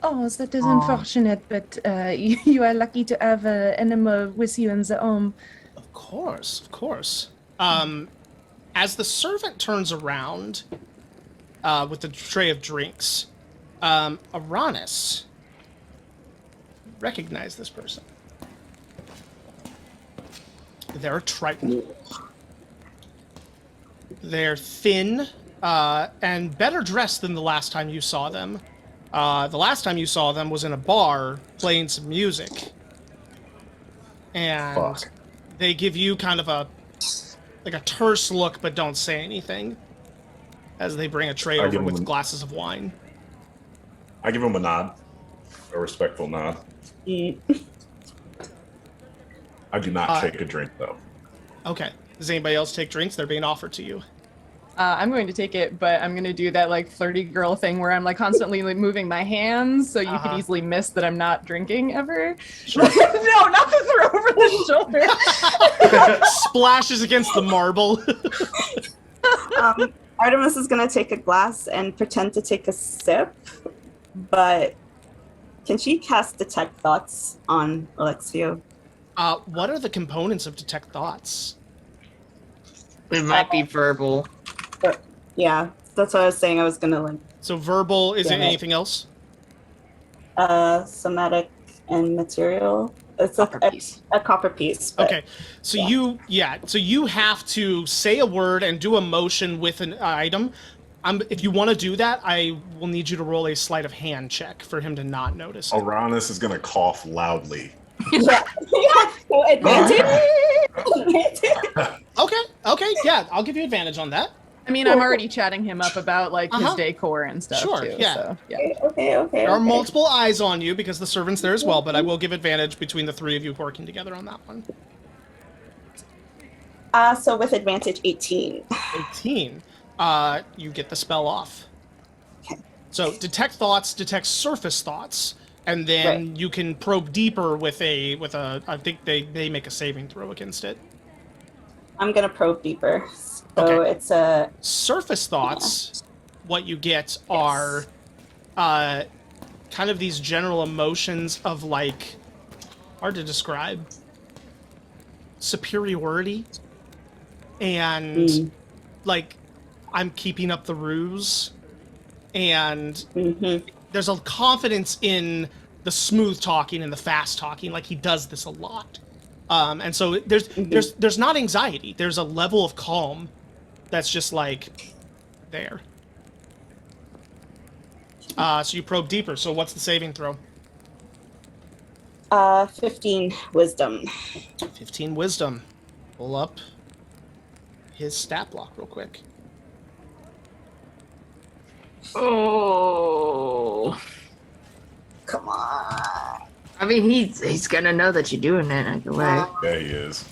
Oh, that is unfortunate, but you are lucky to have an animal with you in the home. Of course, of course. As the servant turns around with the tray of drinks, Aranis, recognize this person. They're a Triton. They're thin and better dressed than the last time you saw them. The last time you saw them was in a bar playing some music. And they give you kind of a terse look, but don't say anything as they bring a tray over with glasses of wine. I give him a nod, a respectful nod. I do not take a drink, though. Okay. Does anybody else take drinks? They're being offered to you. I'm going to take it, but I'm going to do that like flirty girl thing where I'm like constantly like, moving my hands, so you could easily miss that I'm not drinking ever. Sure. No, not the throw over the shoulder. Splashes against the marble. Artemis is going to take a glass and pretend to take a sip, but can she cast Detect Thoughts on Elixio? What are the components of Detect Thoughts? It might be verbal. Yeah, that's what I was saying. I was going to like... So verbal, is it anything else? Somatic and material. It's a copper piece. But, okay, so you have to say a word and do a motion with an item. If you want to do that, I will need you to roll a sleight of hand check for him to not notice. Aranis is going to cough loudly. Yeah. Advantage. Okay, yeah, I'll give you advantage on that. I mean, I'm already chatting him up about like his decor and stuff too. Yeah. So, yeah. Okay. There are multiple eyes on you because the servant's there as well, but I will give advantage between the three of you working together on that one. So with advantage, 18. 18. You get the spell off. Okay. So detect thoughts, detect surface thoughts, and then you can probe deeper with a. I think they make a saving throw against it. I'm gonna probe deeper. So it's a surface thoughts. What you get are kind of these general emotions of like, hard to describe, superiority, and like, I'm keeping up the ruse, and there's a confidence in the smooth talking and the fast talking, like he does this a lot. And so there's not anxiety. There's a level of calm that's just like there. So you probe deeper. So what's the saving throw? 15 wisdom. 15 wisdom. Pull up his stat block real quick. Oh. Come on. I mean, he's gonna know that you're doing it either way. Yeah, he is.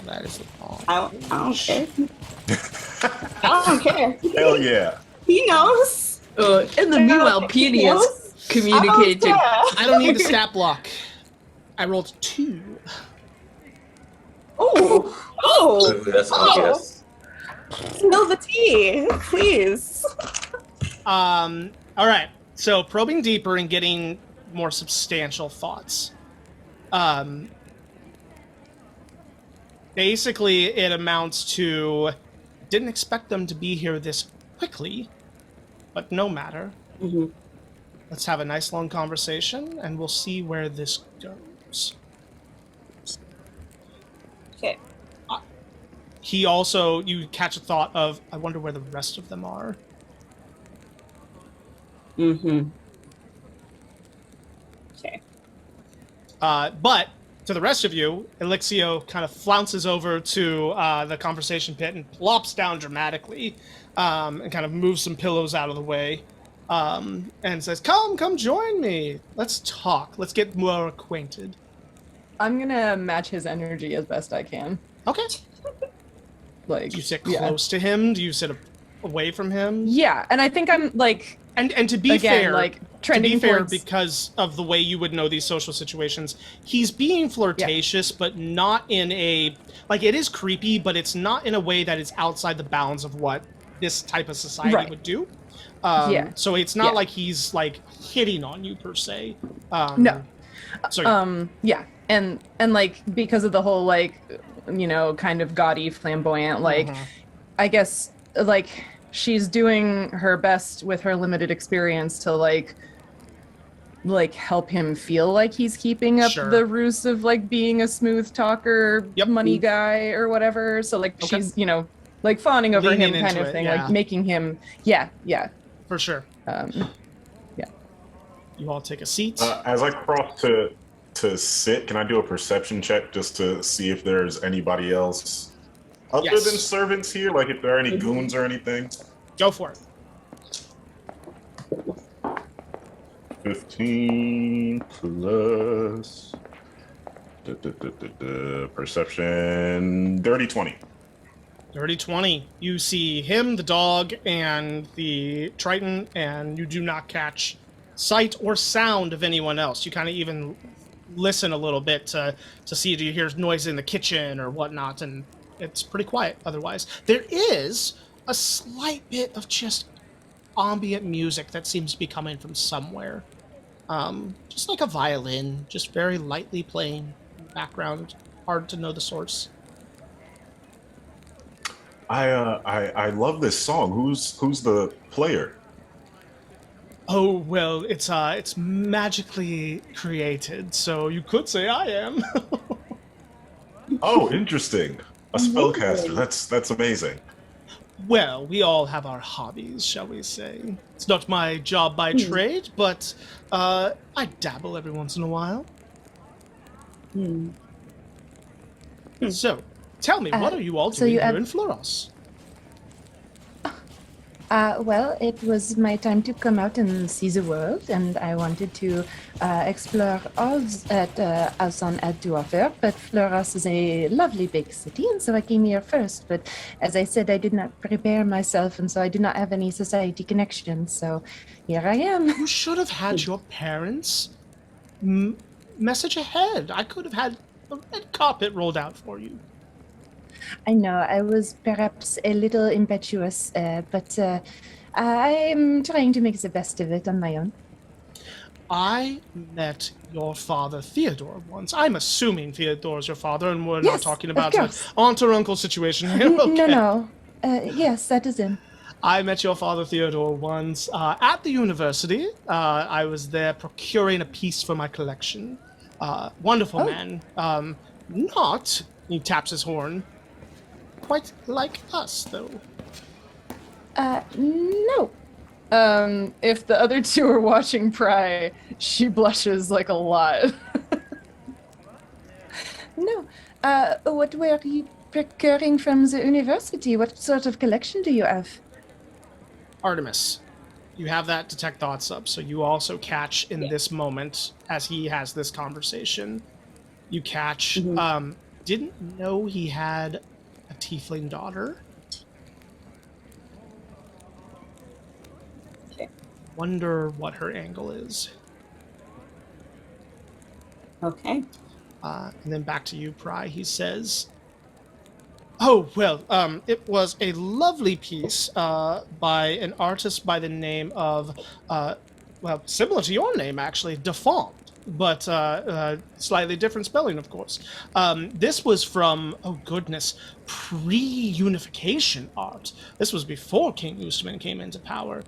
That is I don't care. I don't care. Hell yeah. He knows. In the meanwhile, Peony is communicating. I don't need the stat block. I rolled 2. Oh. That's obvious. Spill the tea, please. All right. So probing deeper and getting more substantial thoughts. Basically, it amounts to didn't expect them to be here this quickly, but no matter. Mm-hmm. Let's have a nice long conversation, and we'll see where this goes. Okay. He also, you catch a thought of, I wonder where the rest of them are. Mm-hmm. Okay. But to the rest of you, Elixio kind of flounces over to the conversation pit and plops down dramatically, and kind of moves some pillows out of the way, and says, come join me. Let's talk. Let's get more acquainted. I'm gonna match his energy as best I can. Okay. Like, Do you sit yeah. close to him? Do you sit away from him? Yeah, and I think I'm like, And to be again, fair, like trending to be fair, towards... because of the way you would know these social situations, he's being flirtatious, but not in a like it is creepy, but it's not in a way that is outside the bounds of what this type of society Right. would do. Yeah. So it's not Yeah. like he's like hitting on you per se. No. So Yeah, and like because of the whole like, you know, kind of gaudy, flamboyant, like, Mhm. I guess like she's doing her best with her limited experience to like help him feel like he's keeping up Sure. the ruse of like being a smooth talker, Yep. money guy or whatever. So like Okay. she's, you know, like fawning over Leaning him kind into of it, thing, yeah. like making him, yeah. for sure. You all take a seat. As I cross to sit, can I do a perception check just to see if there's anybody else other Yes. than servants here? Like if there are any goons or anything? Go for it. 15 plus perception, dirty 20. Dirty 20. You see him, the dog, and the Triton, and you do not catch sight or sound of anyone else. You kind of even listen a little bit to see, do you hear noise in the kitchen or whatnot, and it's pretty quiet otherwise. There is a slight bit of just ambient music that seems to be coming from somewhere. Just like a violin, just very lightly playing in the background. Hard to know the source. I love this song. Who's the player? Oh, well, it's magically created, so you could say I am. Oh, interesting. A spellcaster. That's amazing. Well, we all have our hobbies, shall we say. It's not my job by trade, but I dabble every once in a while. So, tell me, what are you all so doing you here have- in Floros? Well, it was my time to come out and see the world, and I wanted to explore all that Alson had to offer. But Floros is a lovely big city, and so I came here first. But as I said, I did not prepare myself, and so I do not have any society connections. So here I am. You should have had your parents message ahead. I could have had a red carpet rolled out for you. I know I was perhaps a little impetuous, but I'm trying to make the best of it on my own. I met your father, Theodore, once. I'm assuming Theodore's your father, and we're not Yes, talking of about an course. aunt or uncle situation here. Okay. No. Yes, that is him. I met your father, Theodore, once at the university. I was there procuring a piece for my collection. Wonderful man. Not, he taps his horn, quite like us, though. No. If the other two are watching Pry, she blushes like a lot. No. What were you procuring from the university? What sort of collection do you have? Artemis, you have that detect thoughts up, so you also catch in this moment, as he has this conversation, you catch, didn't know he had a tiefling daughter. Okay. Wonder what her angle is. Okay. And then back to you, Pry. He says, "Oh, well, it was a lovely piece by an artist by the name of well, similar to your name, actually, deformed, but slightly different spelling, of course. This was from, oh goodness, pre-unification art. This was before King Usman came into power.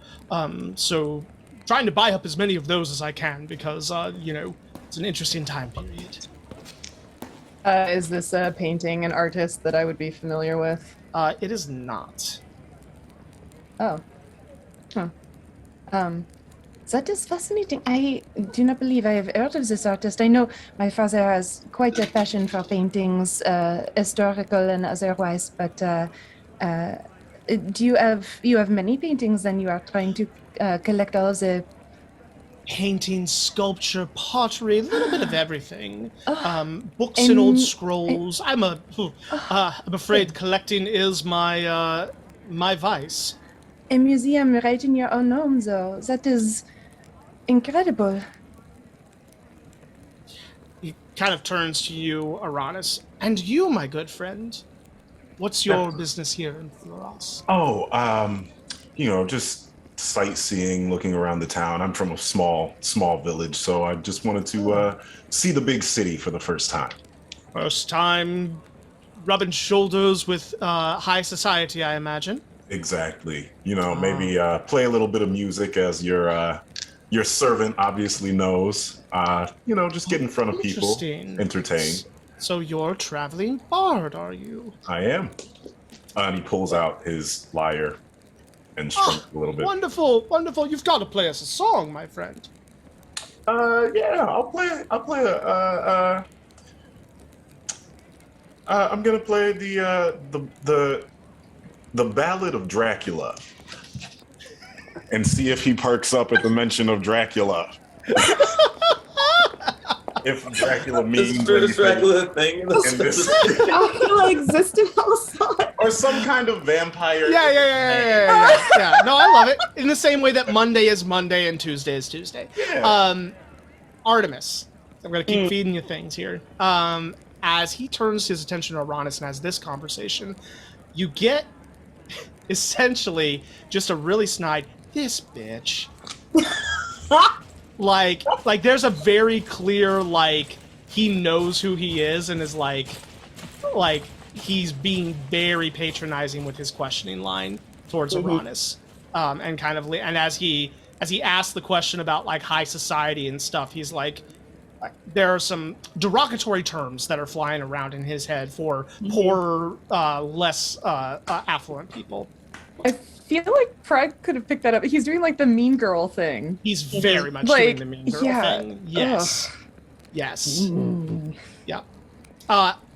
So trying to buy up as many of those as I can because, it's an interesting time period. Is this a painting, an artist that I would be familiar with? It is not. Oh. Huh. That is fascinating. I do not believe I have heard of this artist. I know my father has quite a passion for paintings, historical and otherwise, but do you have many paintings and you are trying to collect all of the Painting, sculpture, pottery, a little bit of everything. Books and- and old scrolls. I'm afraid collecting is my my vice. a museum right in your own home, though? That is incredible. He kind of turns to you, Aranis. And you, my good friend, what's your business here in Floros? Oh, just sightseeing, looking around the town. I'm from a small village, so I just wanted to see the big city for the first time. First time rubbing shoulders with high society, I imagine. Exactly. Maybe play a little bit of music, as your servant obviously knows. Just get in front of people, Interesting. entertain. So you're a traveling bard, are you? I am. And he pulls out his lyre and strums a little bit. Wonderful, wonderful. You've got to play us a song, my friend. Yeah, I'll play I'm gonna play the Ballad of Dracula, and see if he perks up at the mention of Dracula. If Dracula means This British anything Dracula thing in in this, Dracula existed outside. or some kind of vampire. Yeah. No, I love it. In the same way that Monday is Monday and Tuesday is Tuesday. Yeah. Artemis. I'm gonna keep feeding you things here. As he turns his attention to Aranis and has this conversation, you get essentially just a really snide, this bitch. like there's a very clear, he knows who he is and is like he's being very patronizing with his questioning line towards Aranis. And kind of, and as he asks the question about high society and stuff, he's like, there are some derogatory terms that are flying around in his head for poor, less affluent people. I feel like Craig could have picked that up. He's doing the mean girl thing. He's very much doing the mean girl thing. Yes. Ugh. Yes. Yeah.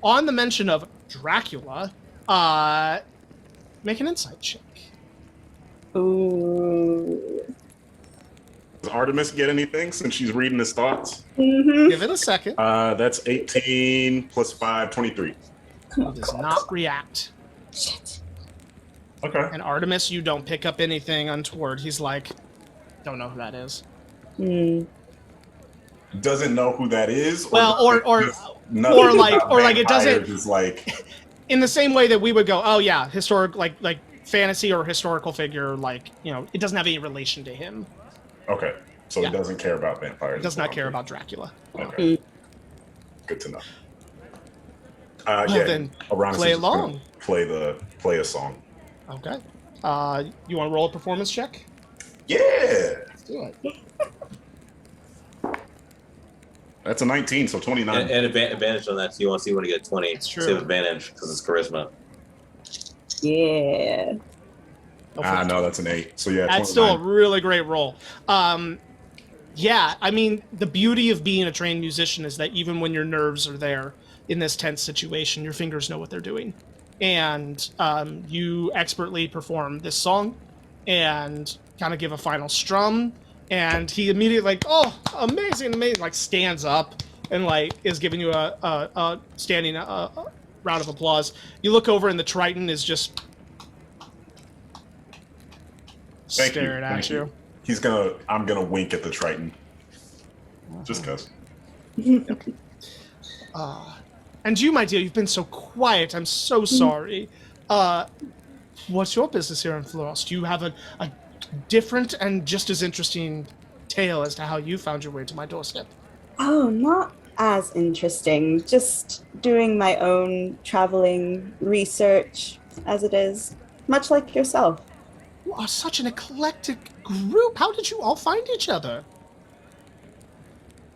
On the mention of Dracula, make an insight check. Ooh. Does Artemis get anything since she's reading his thoughts? Give it a second. That's 18 plus 5, 23. He does not react. Shit. Okay. And Artemis, you don't pick up anything untoward. He's like, don't know who that is. Doesn't know who that is. Well, or it doesn't. Is in the same way that we would go, oh yeah, historic, like fantasy or historical figure, it doesn't have any relation to him. Okay, so Yeah. he doesn't care about vampires. It does not care about Dracula. Okay. Good to know. Then Aranis play is just gonna along. Play a song. Okay. You want to roll a performance check? Yeah. Let's do it. That's a 19, so 29. And advantage on that, so you want to see when you get 20. It's true. Save advantage because it's charisma. Yeah. No, that's an 8. So yeah, That's 29. still a really great roll. Yeah, I mean, the beauty of being a trained musician is that even when your nerves are there in this tense situation, your fingers know what they're doing. And you expertly perform this song and kind of give a final strum. And he immediately oh, amazing, stands up and is giving you a standing round of applause. You look over and the Triton is just staring at you. I'm gonna wink at the Triton. Just cause. And you, my dear, you've been so quiet. I'm so sorry. What's your business here in Floros? Do you have a different and just as interesting tale as to how you found your way to my doorstep. Oh, not as interesting. Just doing my own traveling research as it is, much like yourself. You are such an eclectic group. How did you all find each other?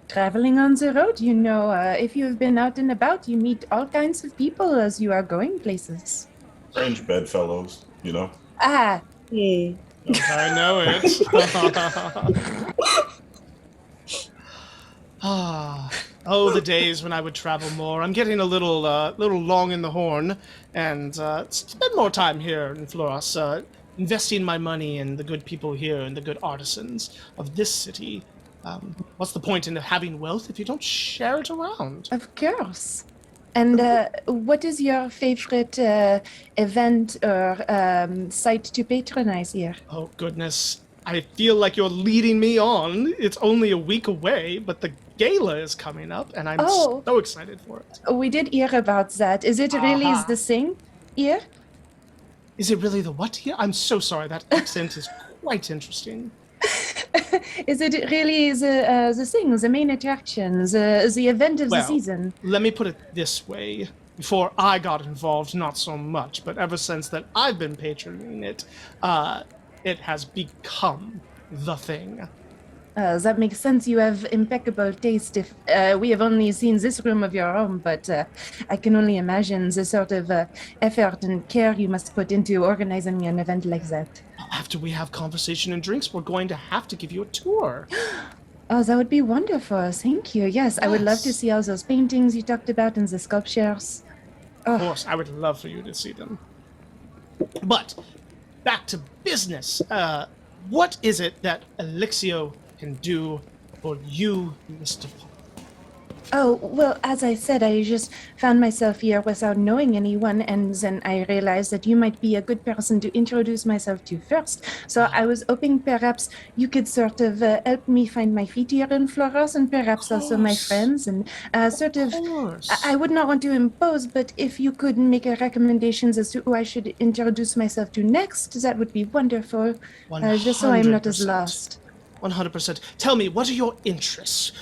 Traveling on the road, you know, if you've been out and about, you meet all kinds of people as you are going places. Strange bedfellows, you know. Ah, Hmm. I know it. Oh, the days when I would travel more. I'm getting a little long in the horn, and spend more time here in Floros, investing my money in the good people here and the good artisans of this city. What's the point in having wealth if you don't share it around? of course. And what is your favorite event or site to patronize here? Oh, goodness. I feel like you're leading me on. It's only a week away, but the gala is coming up, and I'm Oh. so excited for it. We did hear about that. Is it really Aha. the thing here? Is it really the what here? I'm so sorry. That accent is quite interesting. Is it really the thing, the main attraction, the event of the Well, season? Let me put it this way. Before I got involved, not so much, but ever since that I've been patroning it, it has become the thing. That makes sense. You have impeccable taste. If we have only seen this room of your own, but I can only imagine the sort of effort and care you must put into organizing an event like that. After we have conversation and drinks, we're going to have to give you a tour. Oh, that would be wonderful. Thank you. Yes, I would love to Yes. see all those paintings you talked about and the sculptures. Of course, I would love for you to see them. But back to business. What is it that Elixio can do for you, Mr. Paul? Oh, well, as I said, I just found myself here without knowing anyone, and then I realized that you might be a good person to introduce myself to first. So I was hoping perhaps you could sort of help me find my feet here in Floros, and perhaps also my course. friends, and sort of... Of course. I would not want to impose, but if you could make a recommendations as to who I should introduce myself to next, that would be wonderful. Just so I'm not as 100%. lost. 100%. Tell me, what are your interests?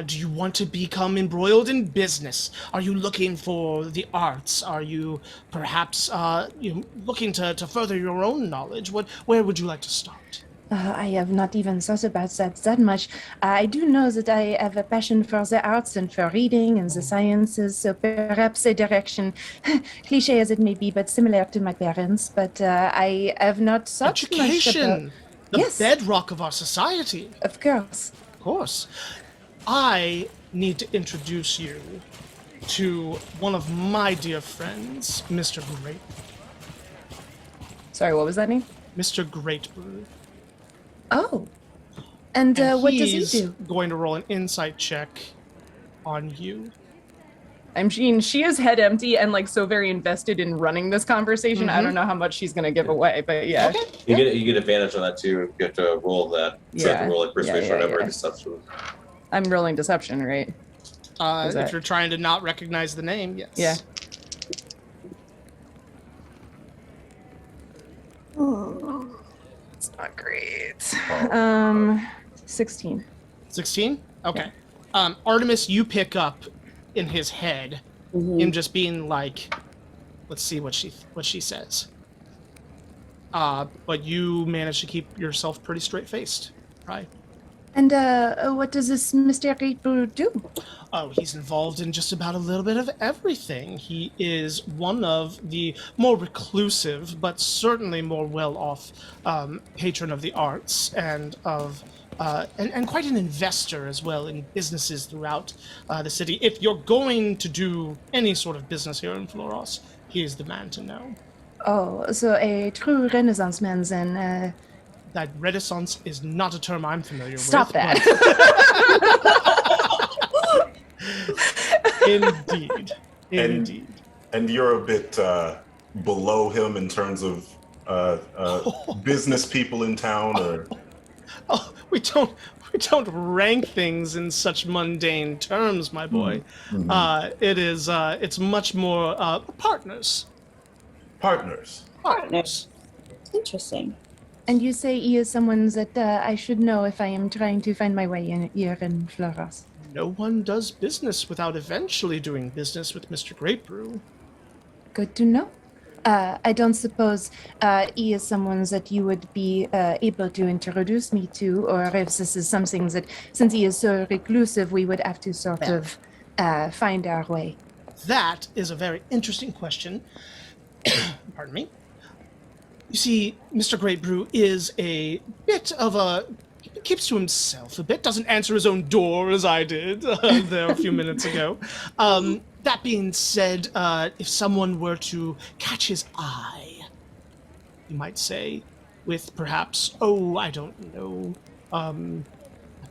Do you want to become embroiled in business? Are you looking for the arts? Are you perhaps looking to further your own knowledge? Where would you like to start? I have not even thought about that much. I do know that I have a passion for the arts and for reading and the sciences, so perhaps a direction, cliche as it may be, but similar to my parents. But I have not thought much about... Education! The Yes. bedrock of our society. Of course. Of course. I need to introduce you to one of my dear friends, Mr. Great. Sorry, what was that name? Mr. Greatbrew. Oh. And what does he he's do? going to roll an insight check on you. I'm Jean. She is head empty and like so very invested in running this conversation. I Mhm. don't know how much she's gonna give away, but yeah. Okay. You get advantage on that too. You have to roll that. So you have Yeah. to roll like persuasion Yeah, or whatever, yeah. deception. I'm rolling deception, right? Is If that- you're trying to not recognize the name, yes. Yeah. It's not great. 16. 16? Okay. Artemis, you pick up in his head him just being like, let's see what she says. But you manage to keep yourself pretty straight-faced, right? And what does this Mr. Greatbrew do? Oh, he's involved in just about a little bit of everything. He is one of the more reclusive, but certainly more well-off patron of the arts and of and quite an investor as well in businesses throughout the city. If you're going to do any sort of business here in Floros, he is the man to know. Oh, so a true Renaissance man then. That Renaissance is not a term I'm familiar Stop with. that. but- Indeed. Indeed. And you're a bit below him in terms of business people in town, or Oh, we don't rank things in such mundane terms, my boy. It's much more partners. partners. Partners. Interesting. And you say he is someone that I should know if I am trying to find my way in here in Floros. No one does business without eventually doing business with Mr. Great Brew. Good to know. I don't suppose he is someone that you would be able to introduce me to, or if this is something that, since he is so reclusive, we would have to sort of find our way. That is a very interesting question. Pardon me. You see, Mr. Great Brew is a bit of a... keeps to himself a bit, doesn't answer his own door as I did there a few minutes ago. That being said, if someone were to catch his eye, you might say, with perhaps, I don't know, a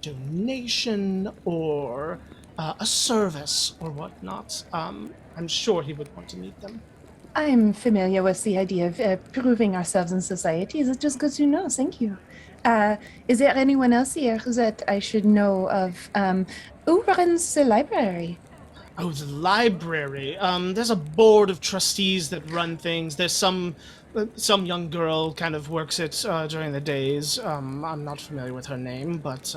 donation or a service or whatnot, I'm sure he would want to meet them. I'm familiar with the idea of proving ourselves in society. It's just good to know. Thank you. Is there anyone else here that I should know of? Who runs the library? Oh, the library. There's a board of trustees that run things. There's some young girl kind of works it during the days. I'm not familiar with her name, but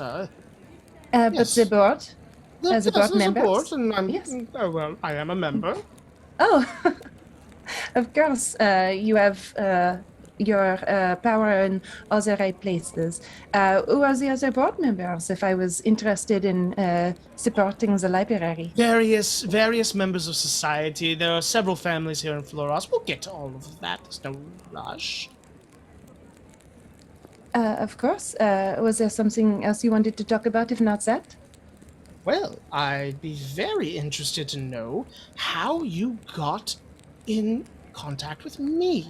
But yes. the board? As a board Yes, there's member? a board, and I'm, Yes. well, I am a member. Oh, of course. You have your power in all the right places. Who are the other board members if I was interested in supporting the library? Various members of society. There are several families here in Floros. We'll get to all of that. There's no rush. Of course. Was there something else you wanted to talk about, if not that? Well, I'd be very interested to know how you got in contact with me.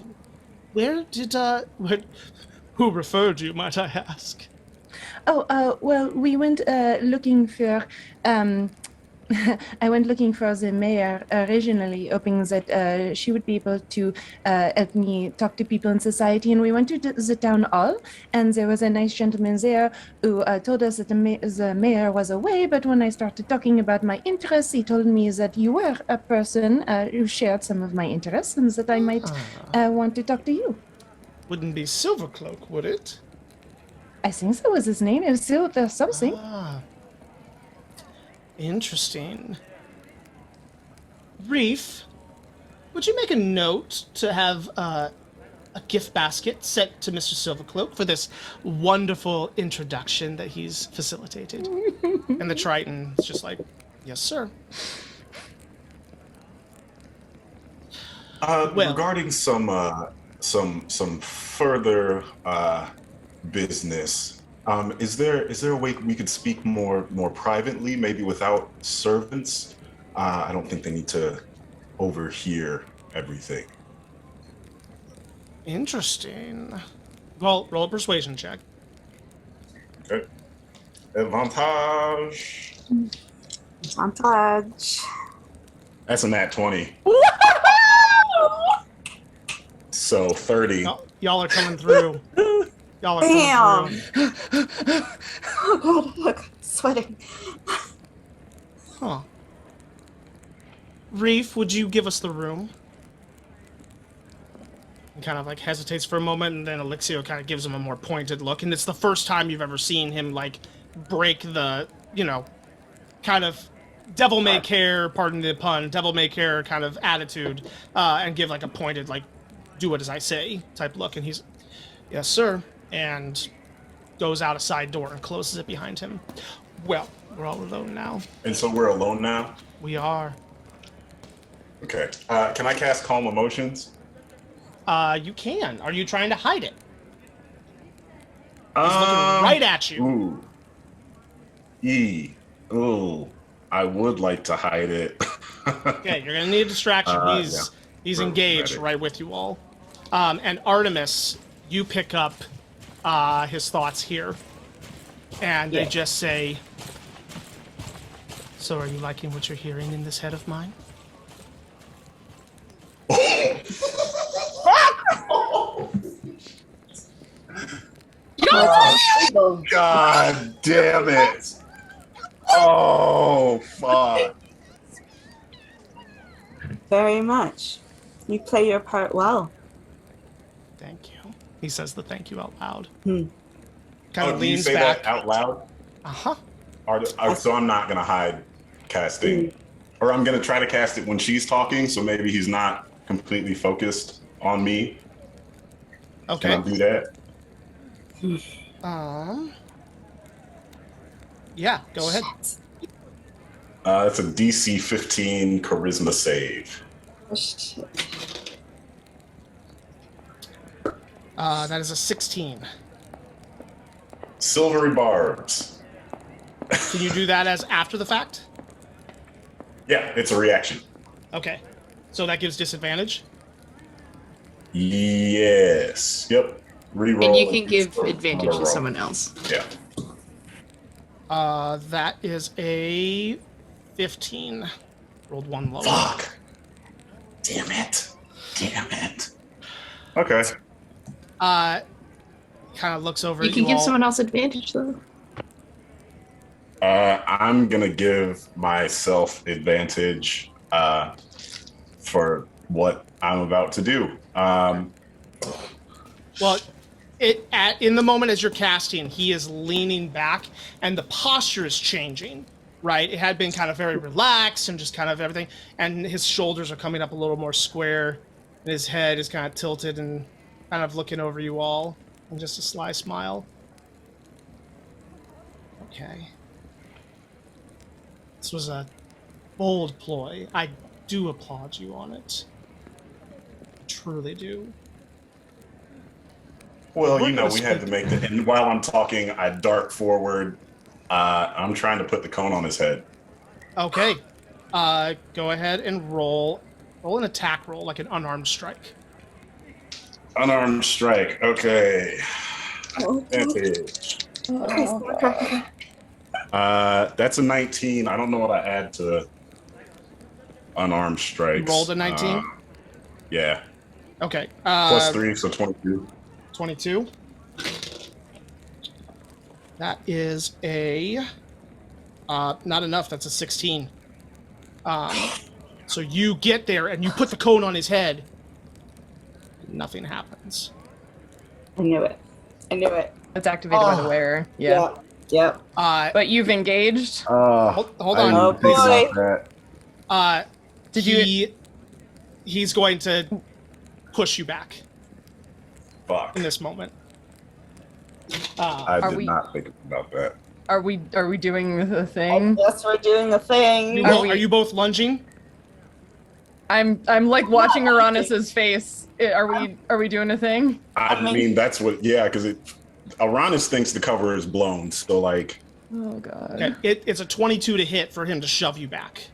Who referred you, might I ask? Well, we went looking for. I went looking for the mayor originally, hoping that she would be able to help me talk to people in society. And we went to the town hall, and there was a nice gentleman there who told us that the mayor was away. But when I started talking about my interests, he told me that you were a person who shared some of my interests, and that I might want to talk to you. Wouldn't be Silvercloak, would it? I think that was his name. It was Silver something. Ah. Interesting. Reef, would you make a note to have a gift basket sent to Mr. Silvercloak for this wonderful introduction that he's facilitated? And the Triton is just like, yes, sir. Well- Regarding some further business. Is there a way we could speak more privately, maybe without servants? I don't think they need to overhear everything. Interesting. Roll a persuasion check. Okay. Advantage. Montage. That's a nat 20. So 30. Y'all are coming through. Y'all are coming Damn. through. Oh god, look, sweating. Huh. Reef, would you give us the room? He kind of like hesitates for a moment, and then Elixio kind of gives him a more pointed look, and it's the first time you've ever seen him like break the, kind of devil may care, pardon the pun, devil may care kind of attitude, and give like a pointed like, do what as I say type look, and he's, yes sir, and goes out a side door and closes it behind him. Well, we're all alone now. And so we're alone now? We are. Okay. Can I cast Calm Emotions? You can. Are you trying to hide it? He's looking right at you. Ooh. I would like to hide it. Okay, you're gonna need a distraction. He's engaged right with you all. And Artemis, you pick up his thoughts here, and they just say, "So, are you liking what you're hearing in this head of mine?" God damn it! Oh fuck! Very much. You play your part well. Thank you. He says the thank you out loud. Hmm. Kind Oh, of do you leans say back. that out loud? Uh-huh. So I'm not gonna hide casting, or I'm gonna try to cast it when she's talking. So maybe he's not completely focused on me. Okay. Can I do that? Yeah, go ahead. That's a DC 15 charisma save. Oh, shit. That is a 16. Silvery barbs. Can you do that as after the fact? Yeah, it's a reaction. Okay. So that gives disadvantage? Yes. Yep. Reroll. And you can and give roll. advantage to Roll. someone else. Yeah. That is a 15. Rolled one lower. Fuck. Damn it. Damn it. Okay. Kind of looks over You at can you give all. someone else advantage though. I'm gonna give myself advantage for what I'm about to do. Well, in the moment as you're casting, he is leaning back, and the posture is changing. Right? It had been kind of very relaxed and just kind of everything, and his shoulders are coming up a little more square, and his head is kind of tilted and kind of looking over you all, and just a sly smile. Okay. This was a bold ploy. I do applaud you on it. Truly do. Well, We're you know, gonna we had to make the. And while I'm talking, I dart forward. I'm trying to put the cone on his head. Okay. Go ahead and roll an attack roll, like an unarmed strike. Unarmed strike. Okay. Oh, Advantage. okay. That's a 19. I don't know what I add to unarmed strikes. Rolled a 19? Yeah. Okay. Plus 3, so 22. 22. That is a not enough. That's a 16. So you get there and you put the cone on his head. Nothing happens. I knew it. I knew it. It's activated by the wearer. Yeah. Yep. But you've engaged. Hold on. Oh, boy. Did He's going to push you back Fuck. in this moment. I Are did we- not think about that. Are we doing the I thing? guess we're doing a thing. Are you both lunging? I'm like watching Uranus's face. Are we doing a thing? I mean, that's what, yeah, because Uranus thinks the cover is blown, so like. Oh god. Okay. It's a 22 to hit for him to shove you back.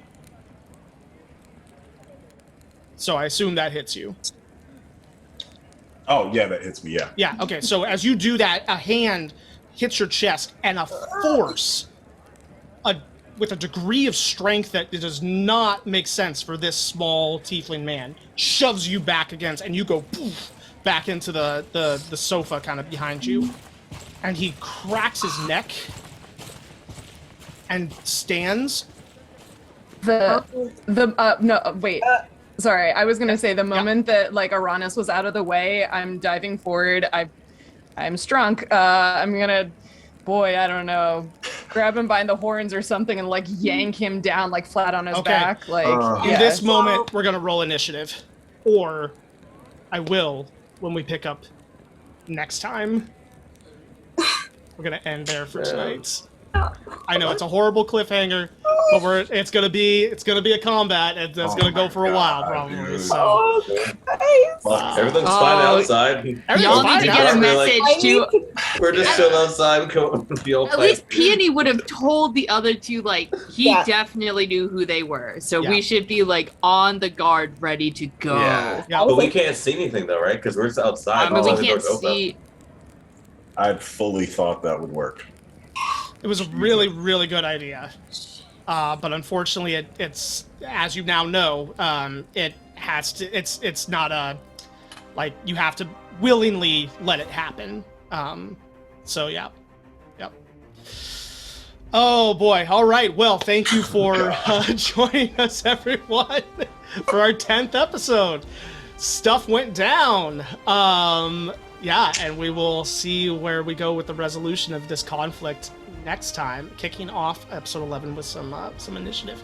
So I assume that hits you. Oh, yeah, that hits me, yeah. Yeah, okay. So as you do that, a hand hits your chest, and a force, with a degree of strength that it does not make sense for this small tiefling man, shoves you back against, and you go poof, back into the sofa kind of behind you. And he cracks his neck and stands. Sorry, I was gonna say the moment that like Uranus was out of the way, I'm diving forward. I'm strunk. I'm gonna, I don't know, grab him by the horns or something and like yank him down like flat on his back. Like In this moment, we're gonna roll initiative, or I will when we pick up next time. We're gonna end there for tonight. I know it's a horrible cliffhanger, but it's gonna be a combat, and it's gonna go for a while probably. Dude. So Fuck, everything's fine outside. Y'all need to get a Like, message to. We're just chilling outside. Be all At least Peony would have told the other two, like, he definitely knew who they were. So we should be, like, on the guard, ready to go. Yeah. But we can't see anything, though, right? Because we're just outside. I mean, All we the can't doors open. see. I fully thought that would work. it was a really, really good idea, but unfortunately, it's as you now know, it has to. It's not a like you have to willingly let it happen. So yeah, yep. Oh boy! All right. Well, thank you for joining us, everyone, for our 10th episode. Stuff went down. Yeah, and we will see where we go with the resolution of this conflict next time, kicking off episode 11 with some initiative.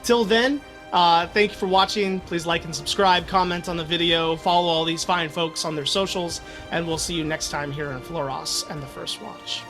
Till then, thank you for watching. Please like and subscribe, comment on the video, follow all these fine folks on their socials, and we'll see you next time here in Floros and the First Watch.